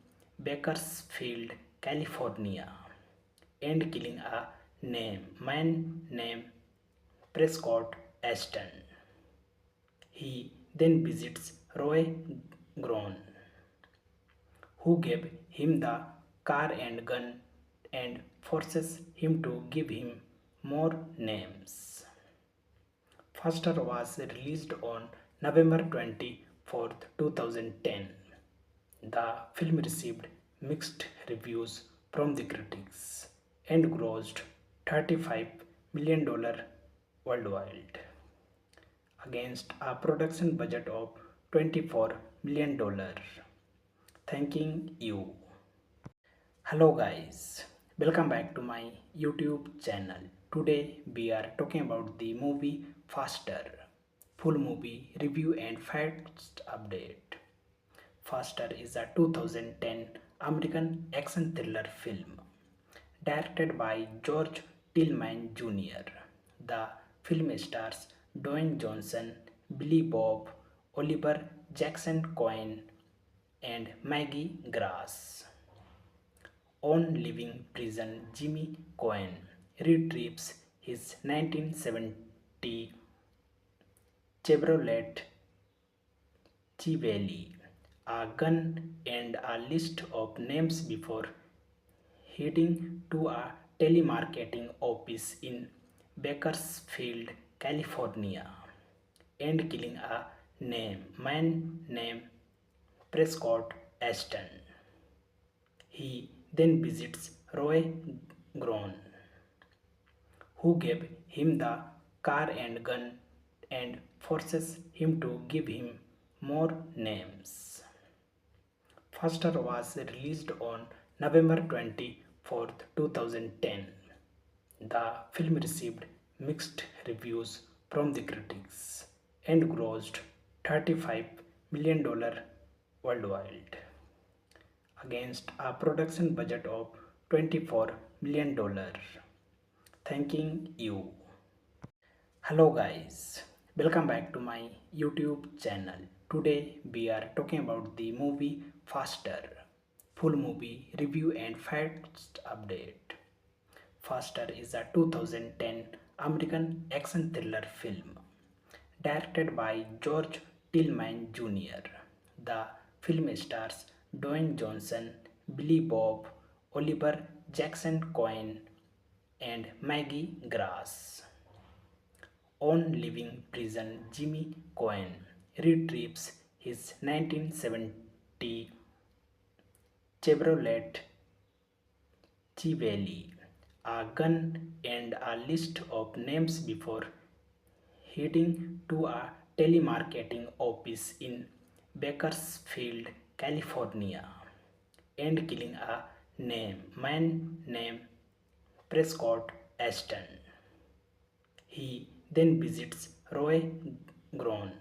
[SPEAKER 1] Bakersfield, California, and killing a man named Prescott Ashton. He then visits Roy Groen, who gave him the car and gun and forces him to give him more names. Faster was released on November 24th, 2010. The film received mixed reviews from the critics and grossed $35 million worldwide against a production budget of $24 million. Thanking you. Hello guys, welcome back to my YouTube channel. Today we are talking about the movie Faster, full movie review and facts update. Faster is a 2010 American action thriller film directed by George Tillman Jr. The film stars Dwayne Johnson, Billy Bob, Oliver Jackson Cohen, and Maggie Grass. On leaving prison, Jimmy Cohen retrieves his 1970 Chevrolet Chevelle, a gun, and a list of names before heading to a telemarketing office in Bakersfield, California, and killing a man named Prescott Ashton. He then visits Roy Groen, who gave him the car and gun and forces him to give him more names. Faster was released on November 24th, 2010. The film received mixed reviews from the critics and grossed $35 million worldwide against a production budget of $24 million. Thanking you. Hello guys, welcome back to my YouTube channel. Today we are talking about the movie Faster, full movie review and facts update. Faster is a 2010 American action thriller film directed by George Tillman Jr. The film stars Dwayne Johnson, Billy Bob, Oliver Jackson Cohen, and Maggie Grass. On leaving prison, Jimmy Cohen retrieves his 1970 Chevrolet Valley, a gun, and a list of names before heading to a telemarketing office in Bakersfield, California, and killing a man named Prescott Ashton. He then visits Roy Groen,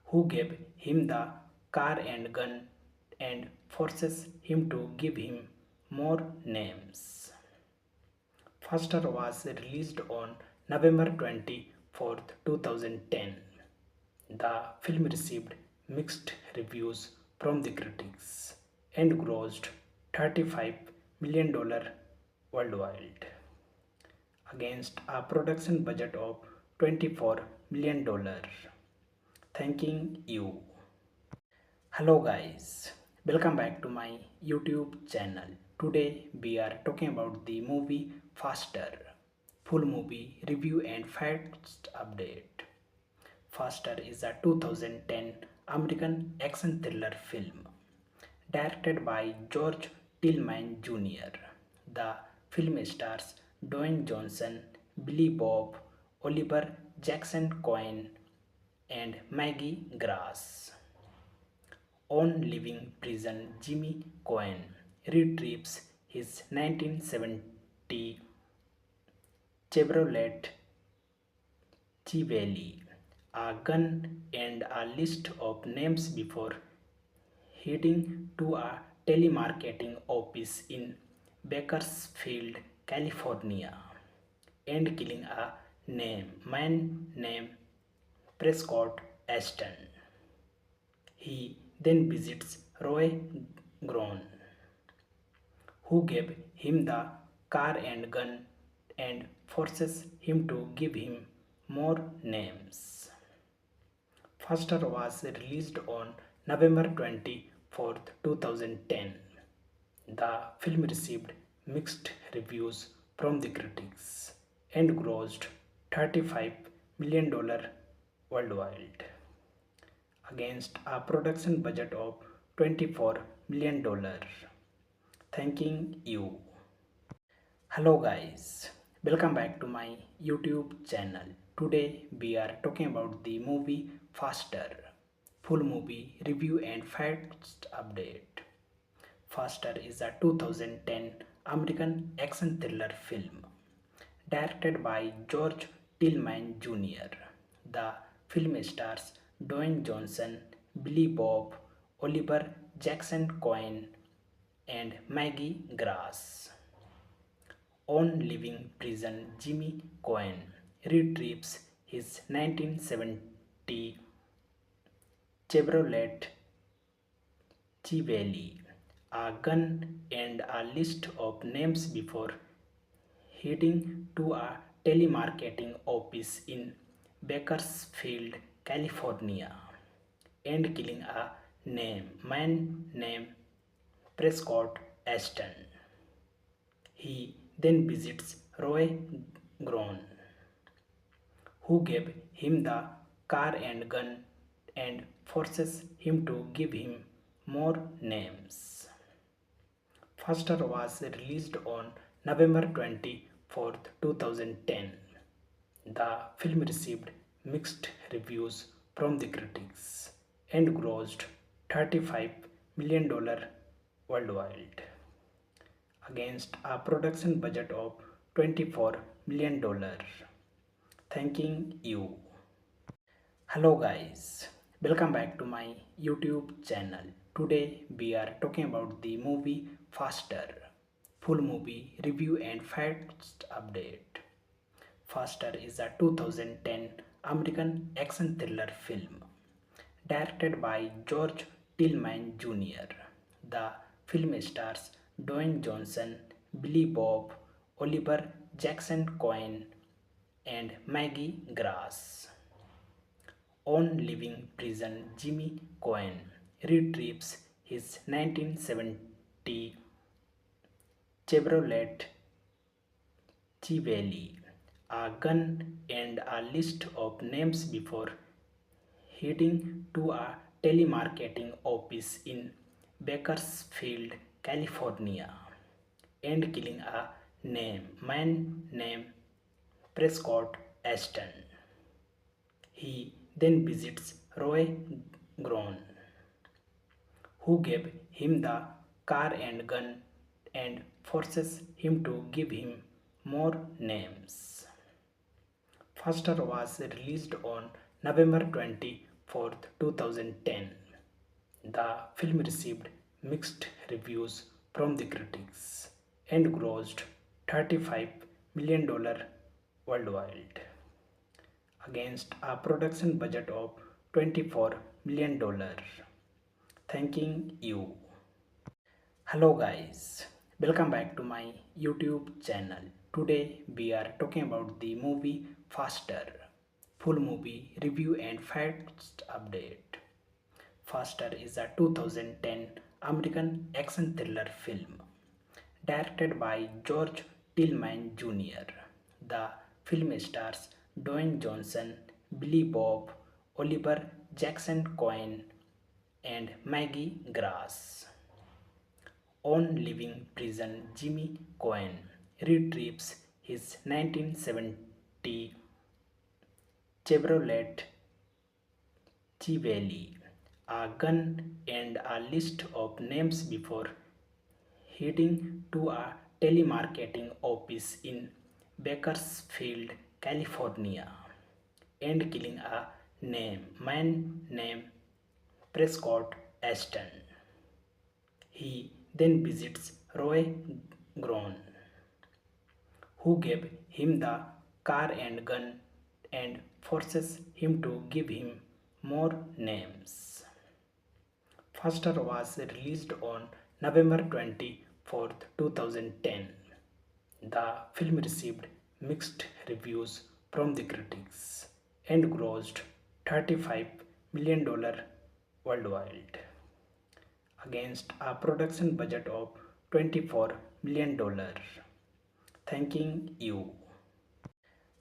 [SPEAKER 1] who gave him the car and gun and forces him to give him more names. Faster was released on November 24th, 2010. The film received mixed reviews from the critics and grossed $35 million worldwide against a production budget of $24 million. Thanking you. Hello guys, welcome back to my YouTube channel. Today we are talking about the movie Faster, full movie review and facts update. Faster is a 2010 American action thriller film directed by George Tillman Jr. The film stars Dwayne Johnson, Billy Bob, Oliver Jackson Cohen, and Maggie Grass. On leaving prison, Jimmy Cohen retrieves his 1970 Chevrolet Chevelle, a gun, and a list of names before heading to a telemarketing office in Bakersfield, California, and killing a man named Prescott Ashton. He then visits Roy Groen, who gave him the car and gun and forces him to give him more names. Faster was released on November 24th, 2010. The film received mixed reviews from the critics and grossed $35 million worldwide against a production budget of $24 million. Thanking you. Hello guys, welcome back to my YouTube channel. Today we are talking about the movie Faster, full movie review and facts update. Faster is a 2010 American action thriller film directed by George Tillman Jr. The film stars Dwayne Johnson, Billy Bob, Oliver Jackson Cohen, and Maggie Grass. On leaving prison, Jimmy Cohen retrieves his 1970 Chevrolet Chevelle, a gun, and a list of names before heading to a telemarketing office in Bakersfield, California, and killing a man named Prescott Ashton. He then visits Roy Groen, who gave him the car and gun and forces him to give him more names. Faster was released on November 24th, 2010. The film received mixed reviews from the critics and grossed $35 million worldwide against a production budget of $24 million. Thanking you. Hello guys, welcome back to my YouTube channel. Today we are talking about the movie Faster, full movie review and facts update. Faster is a 2010 American action thriller film directed by George Tillman Jr. The film stars Dwayne Johnson, Billy Bob, Oliver Jackson Cohen, and Maggie Grass. On leaving prison, Jimmy Cohen retrieves his 1970 Chevrolet Chevelle, a gun, and a list of names before heading to a telemarketing office in Bakersfield, California, and killing a man named Prescott Ashton. He then visits Roy Grown, who gave him the car and gun and forces him to give him more names. Faster was released on November 24th, 2010. The film received mixed reviews from the critics and grossed $35 million worldwide against a production budget of $24 million. Thanking you. Hello guys, welcome back to my YouTube channel. Today we are talking about the movie Faster, full movie review and facts update. Faster is a 2010 American action thriller film directed by George Tillman Jr. The film stars Dwayne Johnson, Billy Bob, Oliver Jackson Cohen, and Maggie Grass. On leaving prison, Jimmy Cohen retrieves his 1970 Chevrolet Chevelle, a gun, and a list of names before heading to a telemarketing office in Bakersfield, California, and killing a man named Prescott Ashton. He then visits Roy Grown, who gave him the car and gun and forces him to give him more names. Faster was released on November 24th, 2010. The film received mixed reviews from the critics and grossed $35 million worldwide against a production budget of $24 million. Thanking you.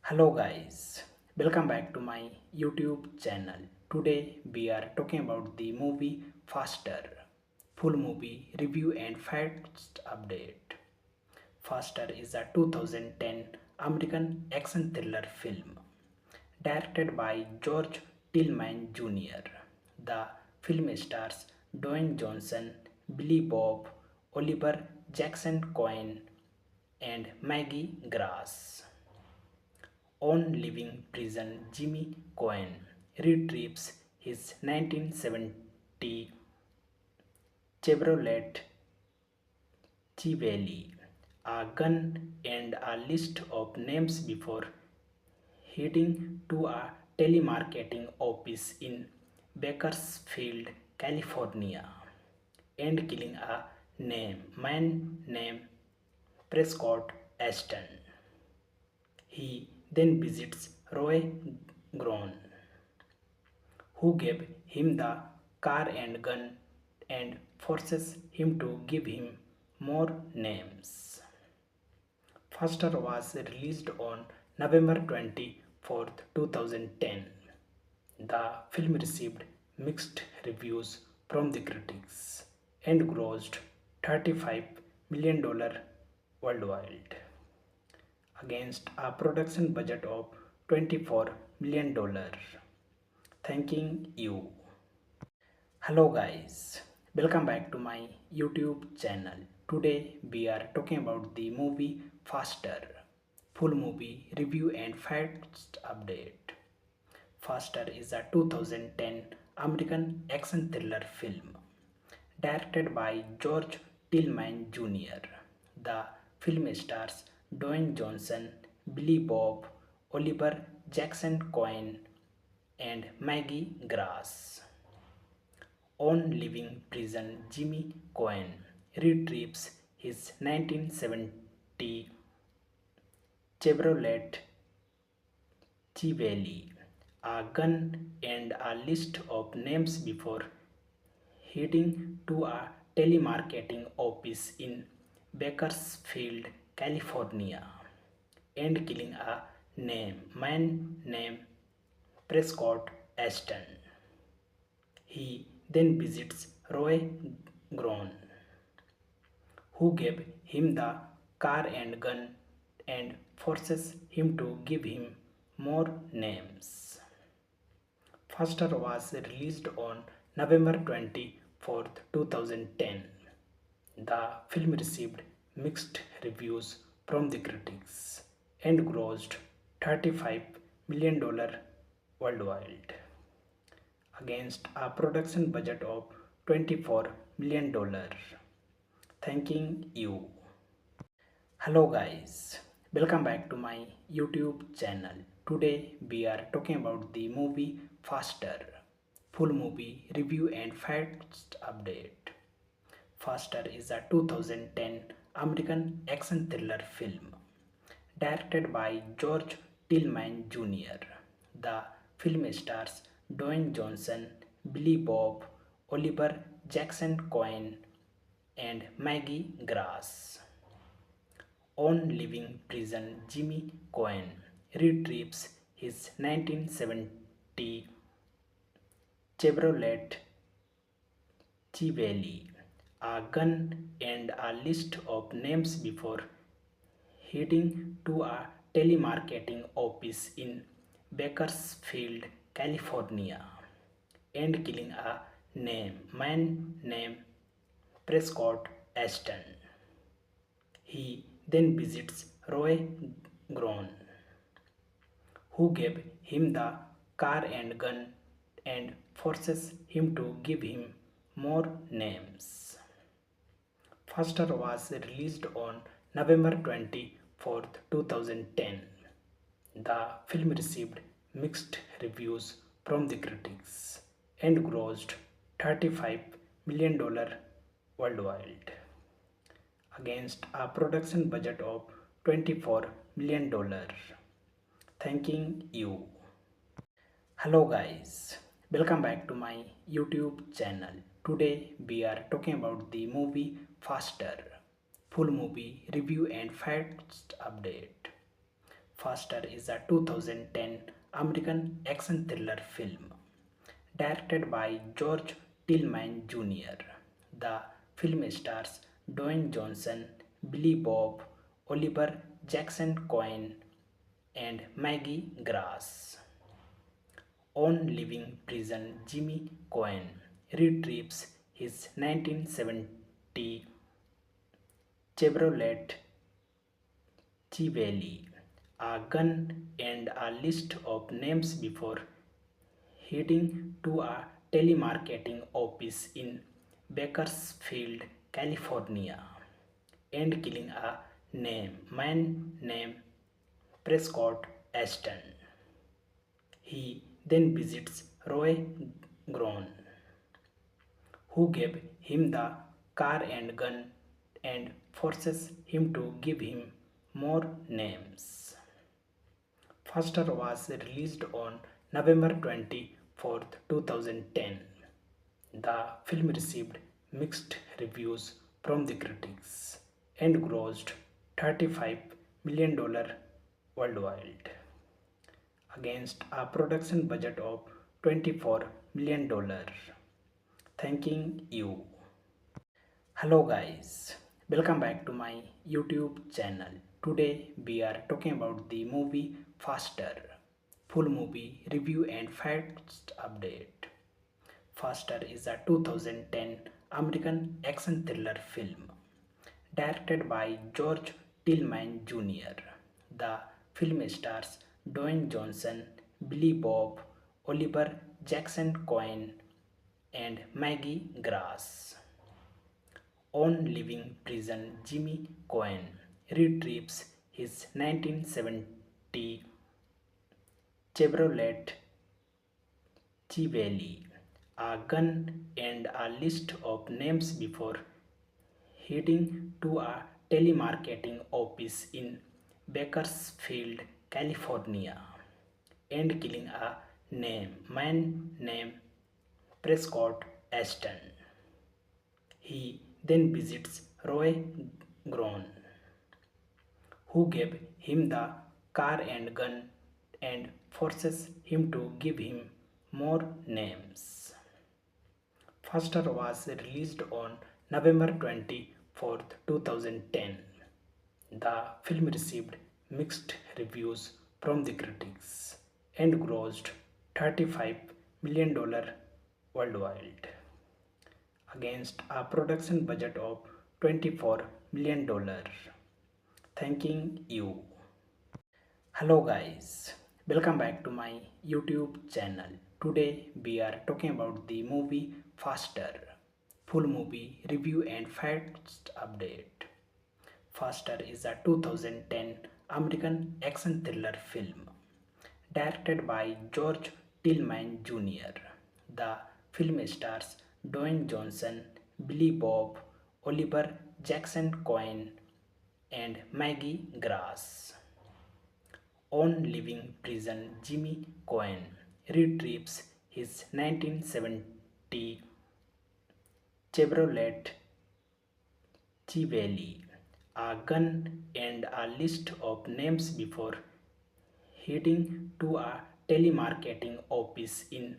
[SPEAKER 1] Hello guys, welcome back to my YouTube channel. Today we are talking about the movie Faster, full movie review and facts update. Faster is a 2010 American action thriller film directed by George Tillman Jr. The film stars Dwayne Johnson, Billy Bob, Oliver Jackson Cohen, and Maggie Grass. On leaving prison, Jimmy Cohen retrieves his 1970 Chevrolet Chevelle, a gun, and a list of names before heading to a telemarketing office in Bakersfield, California, and killing a man named Prescott Ashton. He then visits Roy Grown, who gave him the car and gun and forces him to give him more names. Faster was released on November 24th, 2010. The film received mixed reviews from the critics and grossed $35 million worldwide against a production budget of $24 million. Thanking you. Hello guys, welcome back to my YouTube channel. Today we are talking about the movie Faster, full movie review and facts update. Faster is a 2010 American action thriller film directed by George Tillman Jr. The film stars Dwayne Johnson, Billy Bob, Oliver Jackson Cohen, and Maggie Grass. On leaving prison, Jimmy Cohen retrieves his 1970 Chevrolet Chevelle, a gun, and a list of names before heading to a telemarketing office in Bakersfield, California, and killing a man named Prescott Ashton. He then visits Roy Grown, who gave him the car and gun and forces him to give him more names. Faster was released on November 24th, 2010. The film received mixed reviews from the critics and grossed $35 million worldwide against a production budget of $24 million. Thanking you. Hello guys, welcome back to my YouTube channel. Today we are talking about the movie Faster, full movie review and facts update. Faster is a 2010 American action thriller film directed by George Tillman Jr. The film stars Dwayne Johnson, Billy Bob, Oliver Jackson Cohen, and Maggie Grass. On leaving prison, Jimmy Cohen retrieves his 1970 Chevrolet Chevelle, a gun, and a list of names before heading to a telemarketing office in Bakersfield, California, and killing a man named Prescott Ashton. He then visits Roy Groen, who gave him the car and gun and forces him to give him more names. Faster was released on November 24th, 2010. The film received mixed reviews from the critics and grossed $35 million worldwide against a production budget of $24 million. Thanking you. Hello guys, welcome back to my YouTube channel. Today we are talking about the movie Faster, full movie review and facts update. Faster is a 2010 American action thriller film directed by George Tillman Jr. The film stars Dwayne Johnson, Billy Bob, Oliver Jackson Cohen, and Maggie Grass. On leaving prison, Jimmy Cohen retrieves his 1970 Chevrolet Chevelle, a gun, and a list of names before heading to a telemarketing office in Bakersfield, California, and killing a man named Prescott Ashton. He then visits Roy Groen, who gave him the car and gun and forces him to give him more names. Faster was released on November 24th, 2010. The film received mixed reviews from the critics and grossed $35 million worldwide against a production budget of $24 million. Thanking you. Hello guys, welcome back to my YouTube channel. Today we are talking about the movie Faster, full movie review and facts update. Faster is a 2010 American action thriller film directed by George Tillman Jr. The film stars Dwayne Johnson, Billy Bob, Oliver Jackson Cohen, and Maggie Grass. On leaving prison, Jimmy Cohen retrieves his 1970 Chevrolet Chevelle, a gun, and a list of names before heading to a telemarketing office in Bakersfield, California, and killing a man named Prescott Ashton. He then visits Roy Groen, who gave him the car and gun and forces him to give him more names. Faster was released on November 24th, 2010. The film received mixed reviews from the critics and grossed $35 million worldwide against a production budget of $24 million. Thanking you. Hello guys, welcome back to my YouTube channel. Today we are talking about the movie Faster. Full movie review and facts update. Faster is a 2010 American action thriller film directed by George Tillman Jr. The film stars Dwayne Johnson, Billy Bob, Oliver Jackson Cohen, and Maggie Grass. On leaving prison, Jimmy Cohen retrieves his 1970 Chevrolet Chevelle, a gun, and a list of names before heading to a telemarketing office in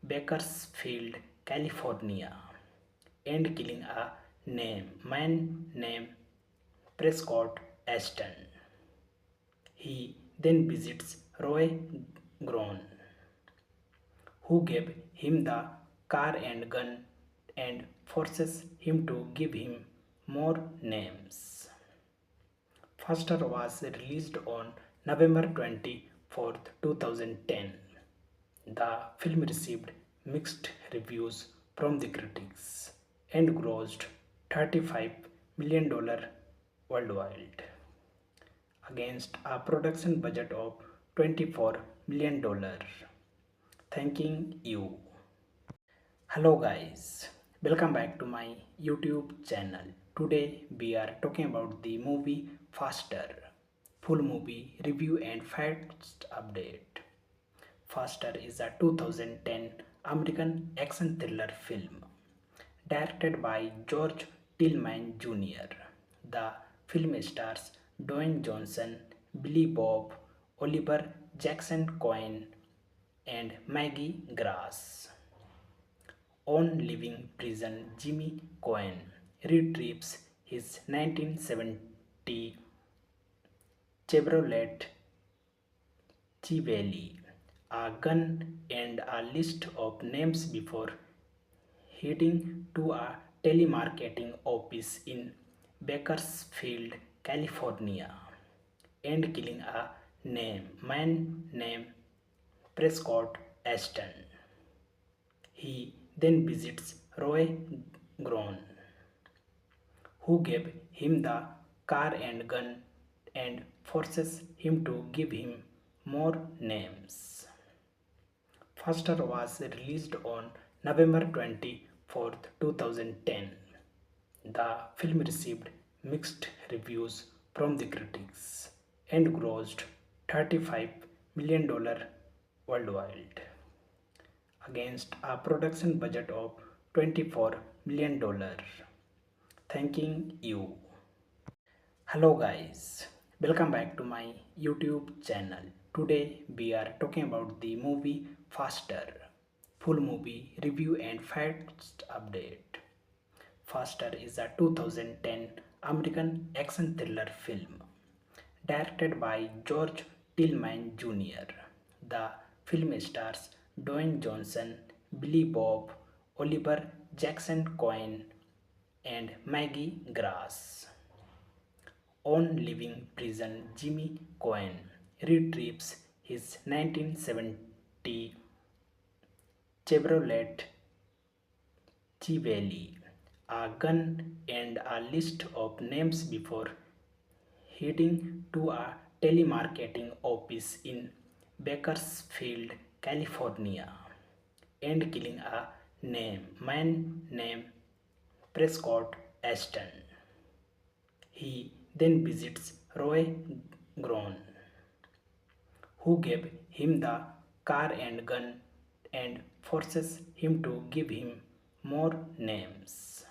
[SPEAKER 1] Bakersfield, California, and killing a man named Prescott Ashton. He then visits Roy Groen, who gave him the car and gun and forces him to give him more names. Faster was released on November 24th, 2010. The film received mixed reviews from the critics and grossed $35 million worldwide against a production budget of $24 million. Thanking you. Hello guys, welcome back to my YouTube channel. Today we are talking about the movie Faster. Full movie review and facts update. Faster is a 2010 American action thriller film directed by George Tillman Jr. The film stars Dwayne Johnson, Billy Bob, Oliver Jackson Cohen, and Maggie Grass. On leaving prison, Jimmy Cohen retrieves his 1970 Chevrolet Chevelle, a gun, and a list of names before heading to a telemarketing office in Bakersfield, California, and killing a man named Prescott Ashton. He then visits Roy Groen, who gave him the car and gun and forces him to give him more names. Faster was released on November 24th, 2010. The film received mixed reviews from the critics and grossed $35 million worldwide against a production budget of $24 million. Thanking you. Hello guys, welcome back to my YouTube channel. Today we are talking about the movie Faster. Full movie review and facts update. Faster is a 2010 American action thriller film directed by George Tillman Jr. The film stars Dwayne Johnson, Billy Bob, Oliver Jackson Cohen, and Maggie Grass. On leaving prison, Jimmy Cohen retrieves his 1970 Chevrolet Chevelle, a gun, and a list of names before heading to a telemarketing office in Bakersfield, California, and killing a man named Prescott Ashton. He then visits Roy Groen, who gave him the car and gun and forces him to give him more names.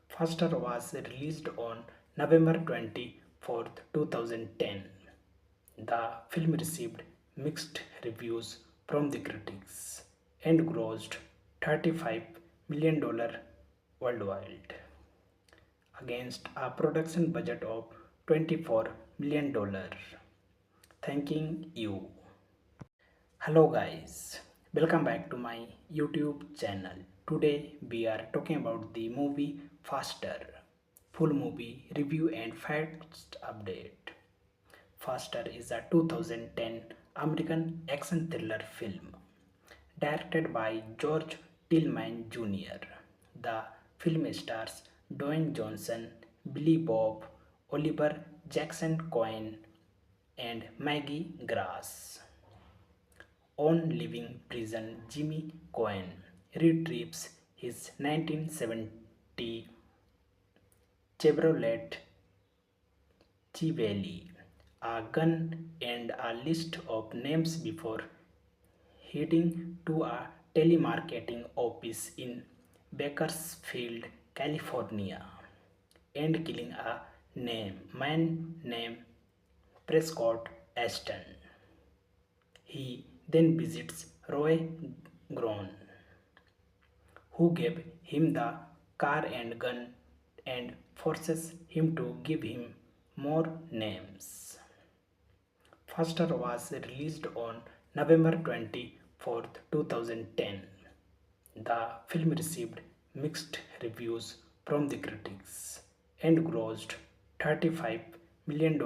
[SPEAKER 1] Faster was released on November 24th, 2010. The film received mixed reviews from the critics and grossed $35 million worldwide against a production budget of $24 million. Thanking you. Hello guys, welcome back to my YouTube channel. Today we are talking about the movie Faster. Full movie review and facts update. Faster is a 2010 American action thriller film directed by George Tillman Jr. The film stars Dwayne Johnson, Billy Bob, Oliver Jackson Cohen, and Maggie Grass. On leaving prison, Jimmy Cohen retrieves his 1970 Chevrolet Chevelle, a gun, and a list of names before heading to a telemarketing office in Bakersfield, California, and killing a man named Prescott Ashton. He then visits Roy Groen, who gave him the car and gun and forces him to give him more names. Faster was released on November 24, 2010. The film received mixed reviews from the critics and grossed $35 million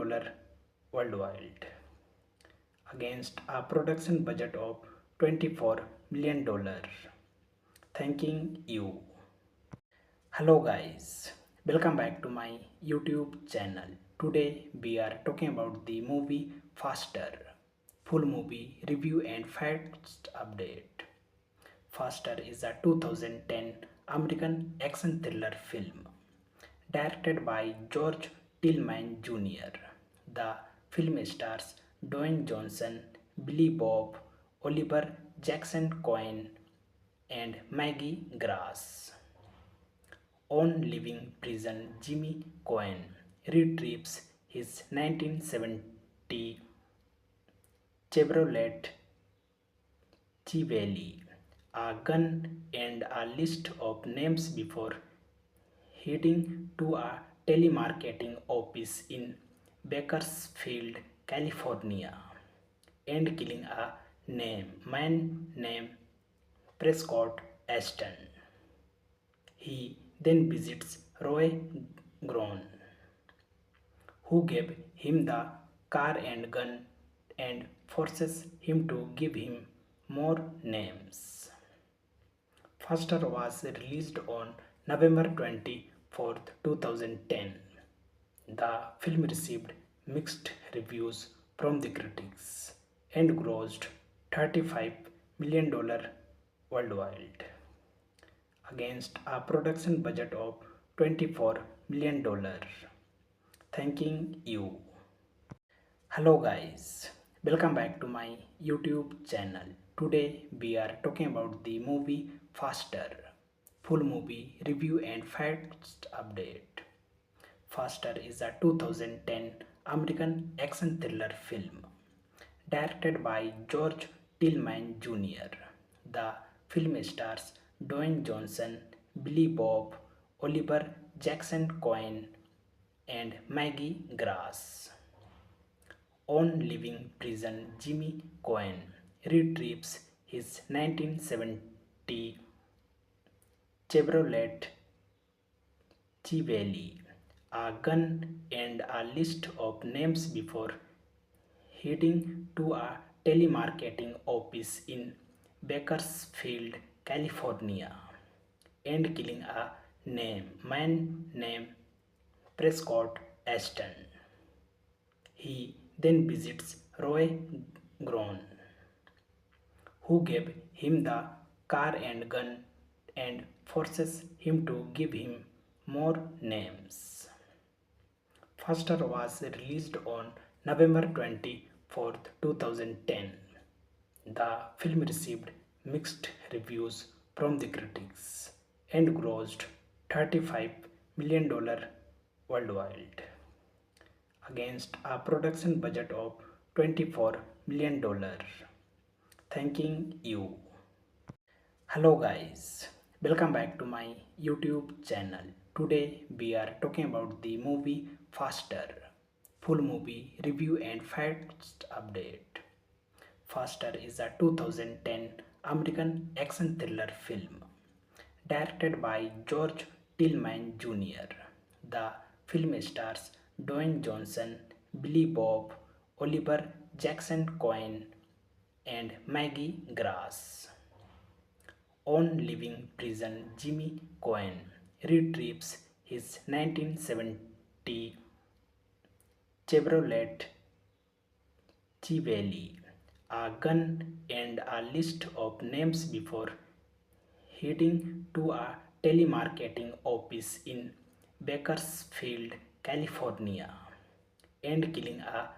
[SPEAKER 1] worldwide against a production budget of $24 million. Thanking you. Hello guys, welcome back to my YouTube channel. Today we are talking about the movie Faster. Full movie review and facts update. Faster is a 2010 American action thriller film directed by George Tillman Jr. The film stars Dwayne Johnson, Billy Bob, Oliver Jackson Cohen, and Maggie Grass. On leaving prison, Jimmy Cohen retrieves his 1970 Chevrolet Chevelle, a gun, and a list of names before heading to a telemarketing office in Bakersfield, California, and killing a man named Prescott Ashton. He then visits Roy Groen, who gave him the car and gun and forces him to give him more names. Faster was released on November 24, 2010. The film received mixed reviews from the critics and grossed $35 million worldwide against a production budget of $24 million. Thanking you. Hello guys, welcome back to my YouTube channel. Today we are talking about the movie Faster. Full movie review and facts update. Faster is a 2010 American action thriller film directed by George Tillman Jr. The film stars Dwayne Johnson, Billy Bob, Oliver Jackson Cohen, and Maggie Grass. On leaving prison, Jimmy Cohen retrieves his 1970 Chevrolet Chevelle, a gun, and a list of names before heading to a telemarketing office in Bakersfield, California, and killing a man named Prescott Ashton. He then visits Roy Groen, who gave him the car and gun and forces him to give him more names. Faster was released on November 24, 2010. The film received mixed reviews from the critics and grossed $35 million worldwide against a production budget of $24 million. Thanking you. Hello guys, welcome back to my YouTube channel. Today we are talking about the movie Faster. full movie review and facts update. Faster is a 2010 American action thriller film directed by George Tillman Jr. The film stars Dwayne Johnson, Billy Bob, Oliver Jackson Cohen, and Maggie Grass. On leaving prison, Jimmy Cohen retrieves his 1970 Chevrolet Chevelle, a gun, and a list of names before heading to a telemarketing office in Bakersfield, California, and killing a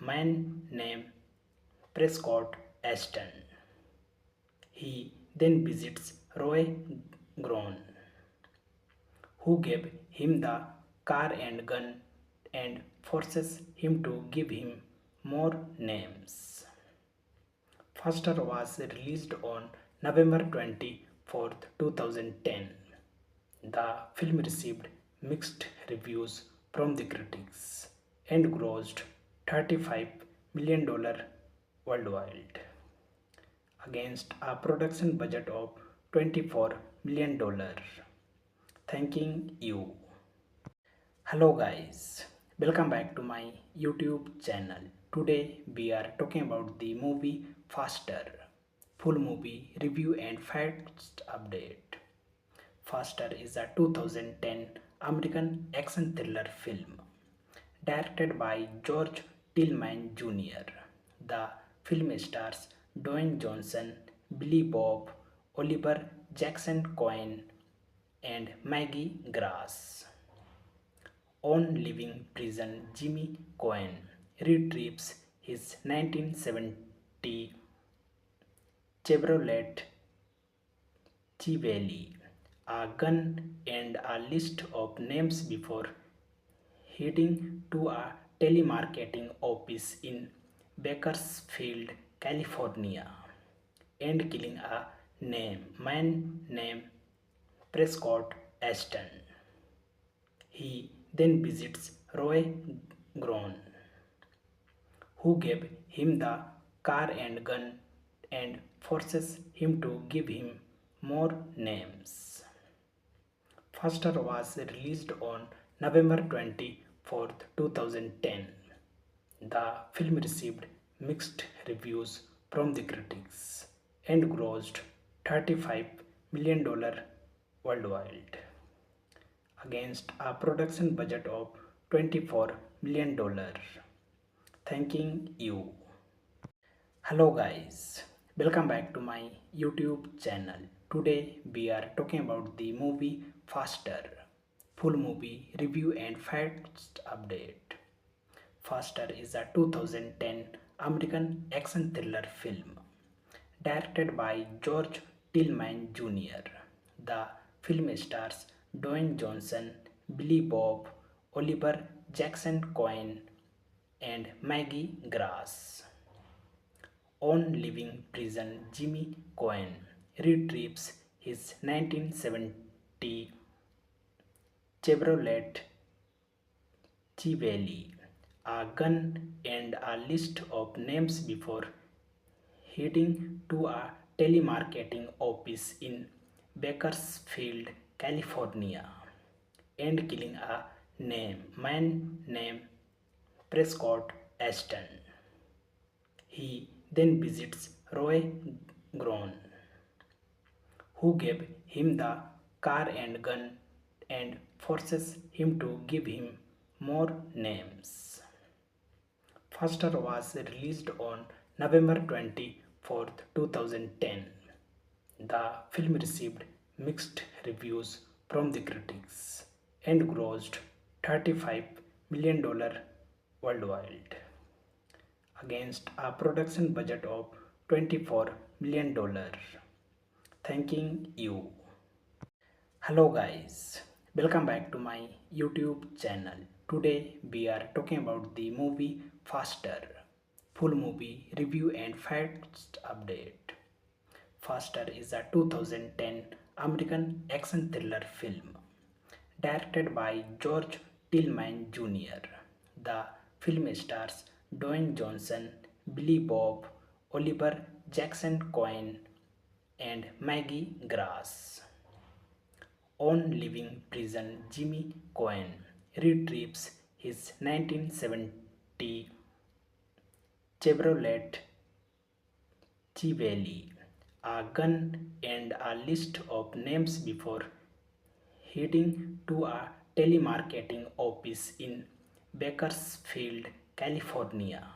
[SPEAKER 1] man named Prescott Ashton. He then visits Roy Groen, who gave him the car and gun and forces him to give him more names. Faster was released on November 24th, 2010. The film received mixed reviews from the critics and grossed $35 million worldwide against a production budget of $24 million. Thanking you. Hello guys, welcome back to my YouTube channel. Today we are talking about the movie Faster, full movie review and facts update. Faster is a 2010 American action thriller film directed by George Tillman Jr. The film stars Dwayne Johnson, Billy Bob, Oliver Jackson Cohen, and Maggie Grass. On leaving prison, Jimmy Cohen retrieves his 1970 Chevrolet Chevelle, a gun, and a list of names before heading to a telemarketing office in Bakersfield, California, and killing a man named Prescott Ashton. He then visits Roy Groen, who gave him the car and gun and forces him to give him more names. Faster was released on November 24th, 2010. The film received mixed reviews from the critics and grossed $35 million worldwide against a production budget of $24 million. Thanking you. Hello guys, welcome back to my YouTube channel. Today we are talking about the movie Faster, full movie review and facts update. Faster is a 2010 American action thriller film directed by George Tillman Jr. The film stars Dwayne Johnson, Billy Bob, Oliver Jackson Cohen, and Maggie Grass. On leaving prison, Jimmy Cohen retrieves his 1970 Chevrolet Chevelle, a gun, and a list of names before heading to a telemarketing office in Bakersfield, California, and killing a man named Prescott Ashton. He then visits Roy Groen, who gave him the car and gun and forces him to give him more names. Faster was released on November 24th, 2010. The film received mixed reviews from the critics and grossed $35 million worldwide against a production budget of $24 million. Thanking you. Hello guys, welcome back to my YouTube channel. Today we are talking about the movie Faster, full movie review and facts update. Faster is a 2010 American action thriller film directed by George Tillman Jr. The film stars Dwayne Johnson, Billy Bob, Oliver Jackson Cohen, and Maggie Grass. On leaving prison, Jimmy Cohen retrieves his 1970 Chevrolet Chevelle, a gun, and a list of names before heading to a telemarketing office in Bakersfield, California,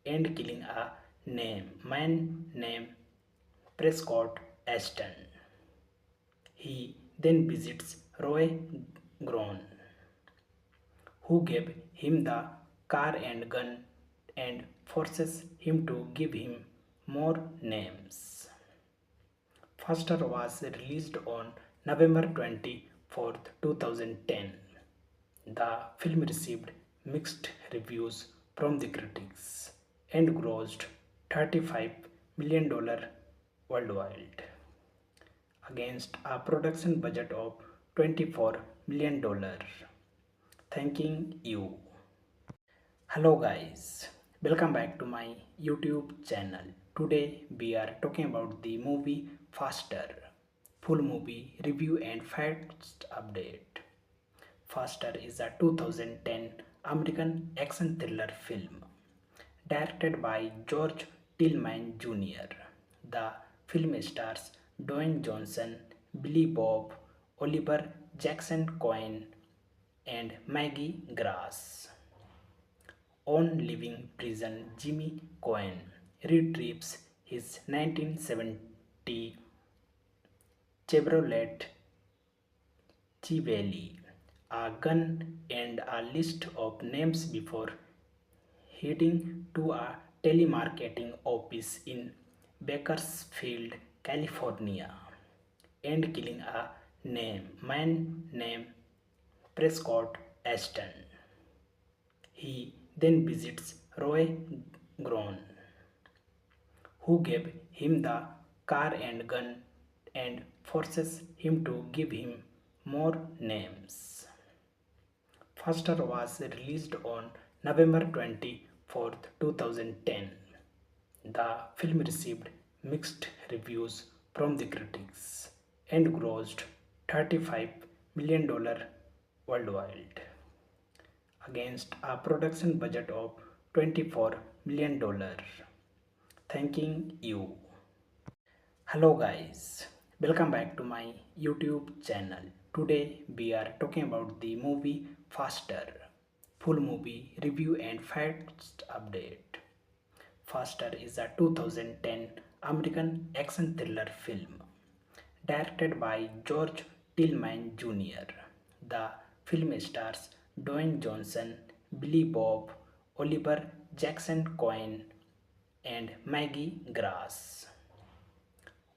[SPEAKER 1] and killing a man named Prescott Ashton. He then visits Roy Groen, who gave him the car and gun and forces him to give him more names. Faster was released on November 24th, 2010. The film received mixed reviews from the critics and grossed $35 million worldwide against a production budget of $24 million. Thanking you. Hello guys, welcome back to my YouTube channel. Today we are talking about the movie Faster. Full movie review and facts update. Faster is a 2010 American action thriller film directed by George Tillman Jr. The film stars Dwayne Johnson, Billy Bob, Oliver Jackson Cohen, and Maggie Grass. On leaving prison, Jimmy Cohen retrieves his 1970 Chevrolet Chevelle, a gun, and a list of names before heading to a telemarketing office in Bakersfield, California, and killing a man named Prescott Ashton. He then visits Roy Groen, who gave him the car and gun and forces him to give him more names. Faster was released on November 24th, 2010. The film received mixed reviews from the critics and grossed $35 million worldwide against a production budget of $24 million. Thanking you. Hello guys, welcome back to my YouTube channel. Today we are talking about the movie Faster. Full movie review and facts update. Faster is a 2010 American action thriller film directed by George Tillman Jr. The film stars Dwayne Johnson, Billy Bob, Oliver Jackson Cohen, and Maggie Grass.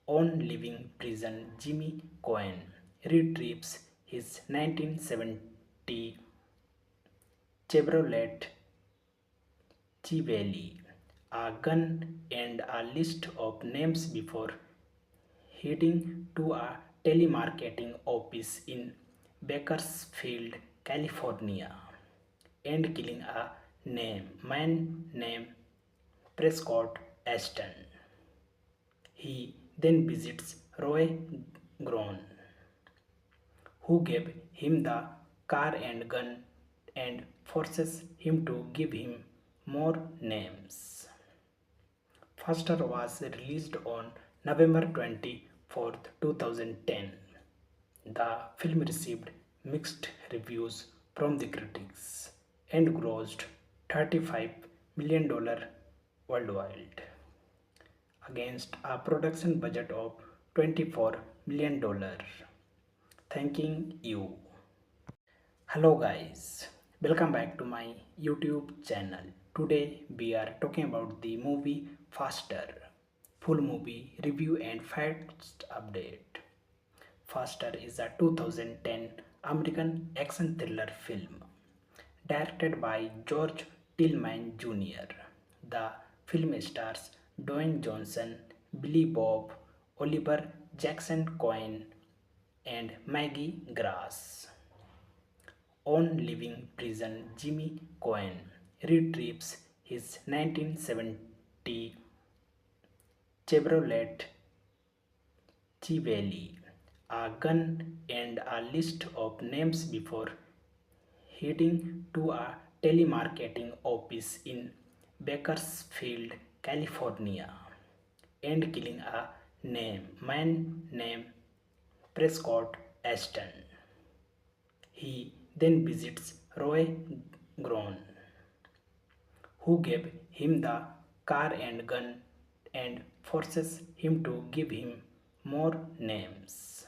[SPEAKER 1] On leaving prison, Jimmy Cohen retrieves his 1970 Chevrolet Chevelle, a gun, and a list of names before heading to a telemarketing office in Bakersfield, California, and killing a man named Prescott Ashton. He then visits Roy Groen, who gave him the car and gun and forces him to give him more names. Faster was released on November 24th, 2010. The film received mixed reviews from the critics and grossed $35 million worldwide against a production budget of $24 million. Thanking you. Hello guys, welcome back to my YouTube channel. Today we are talking about the movie Faster. Full movie review and facts update. Faster is a 2010 American action thriller film directed by George Tillman Jr. The film stars Dwayne Johnson, Billy Bob, Oliver Jackson Cohen, and Maggie Grass. on leaving prison, Jimmy Cohen retrieves his 1970 Chevrolet Chevelle, a gun, and a list of names before heading to a telemarketing office in Bakersfield, California, and killing a man named Prescott Ashton. He then visits Roy Grown, who gave him the car and gun and forces him to give him more names.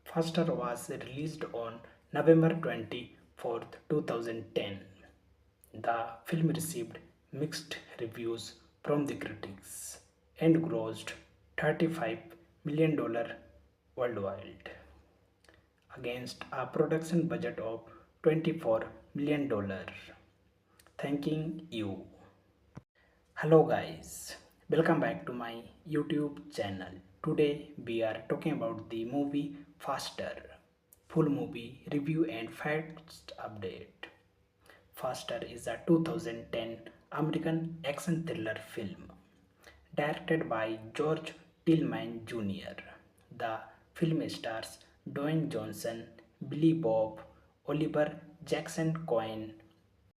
[SPEAKER 1] Faster was released on November 24th, 2010. The film received mixed reviews from the critics and grossed $35 million worldwide against a production budget of $24 million. Thanking you. Hello guys, welcome back to my YouTube channel. Today we are talking about the movie Faster, full movie review and facts update. Faster is a 2010 American action thriller film directed by George Tillman Jr. The film stars Dwayne Johnson, Billy Bob, Oliver Jackson Cohen,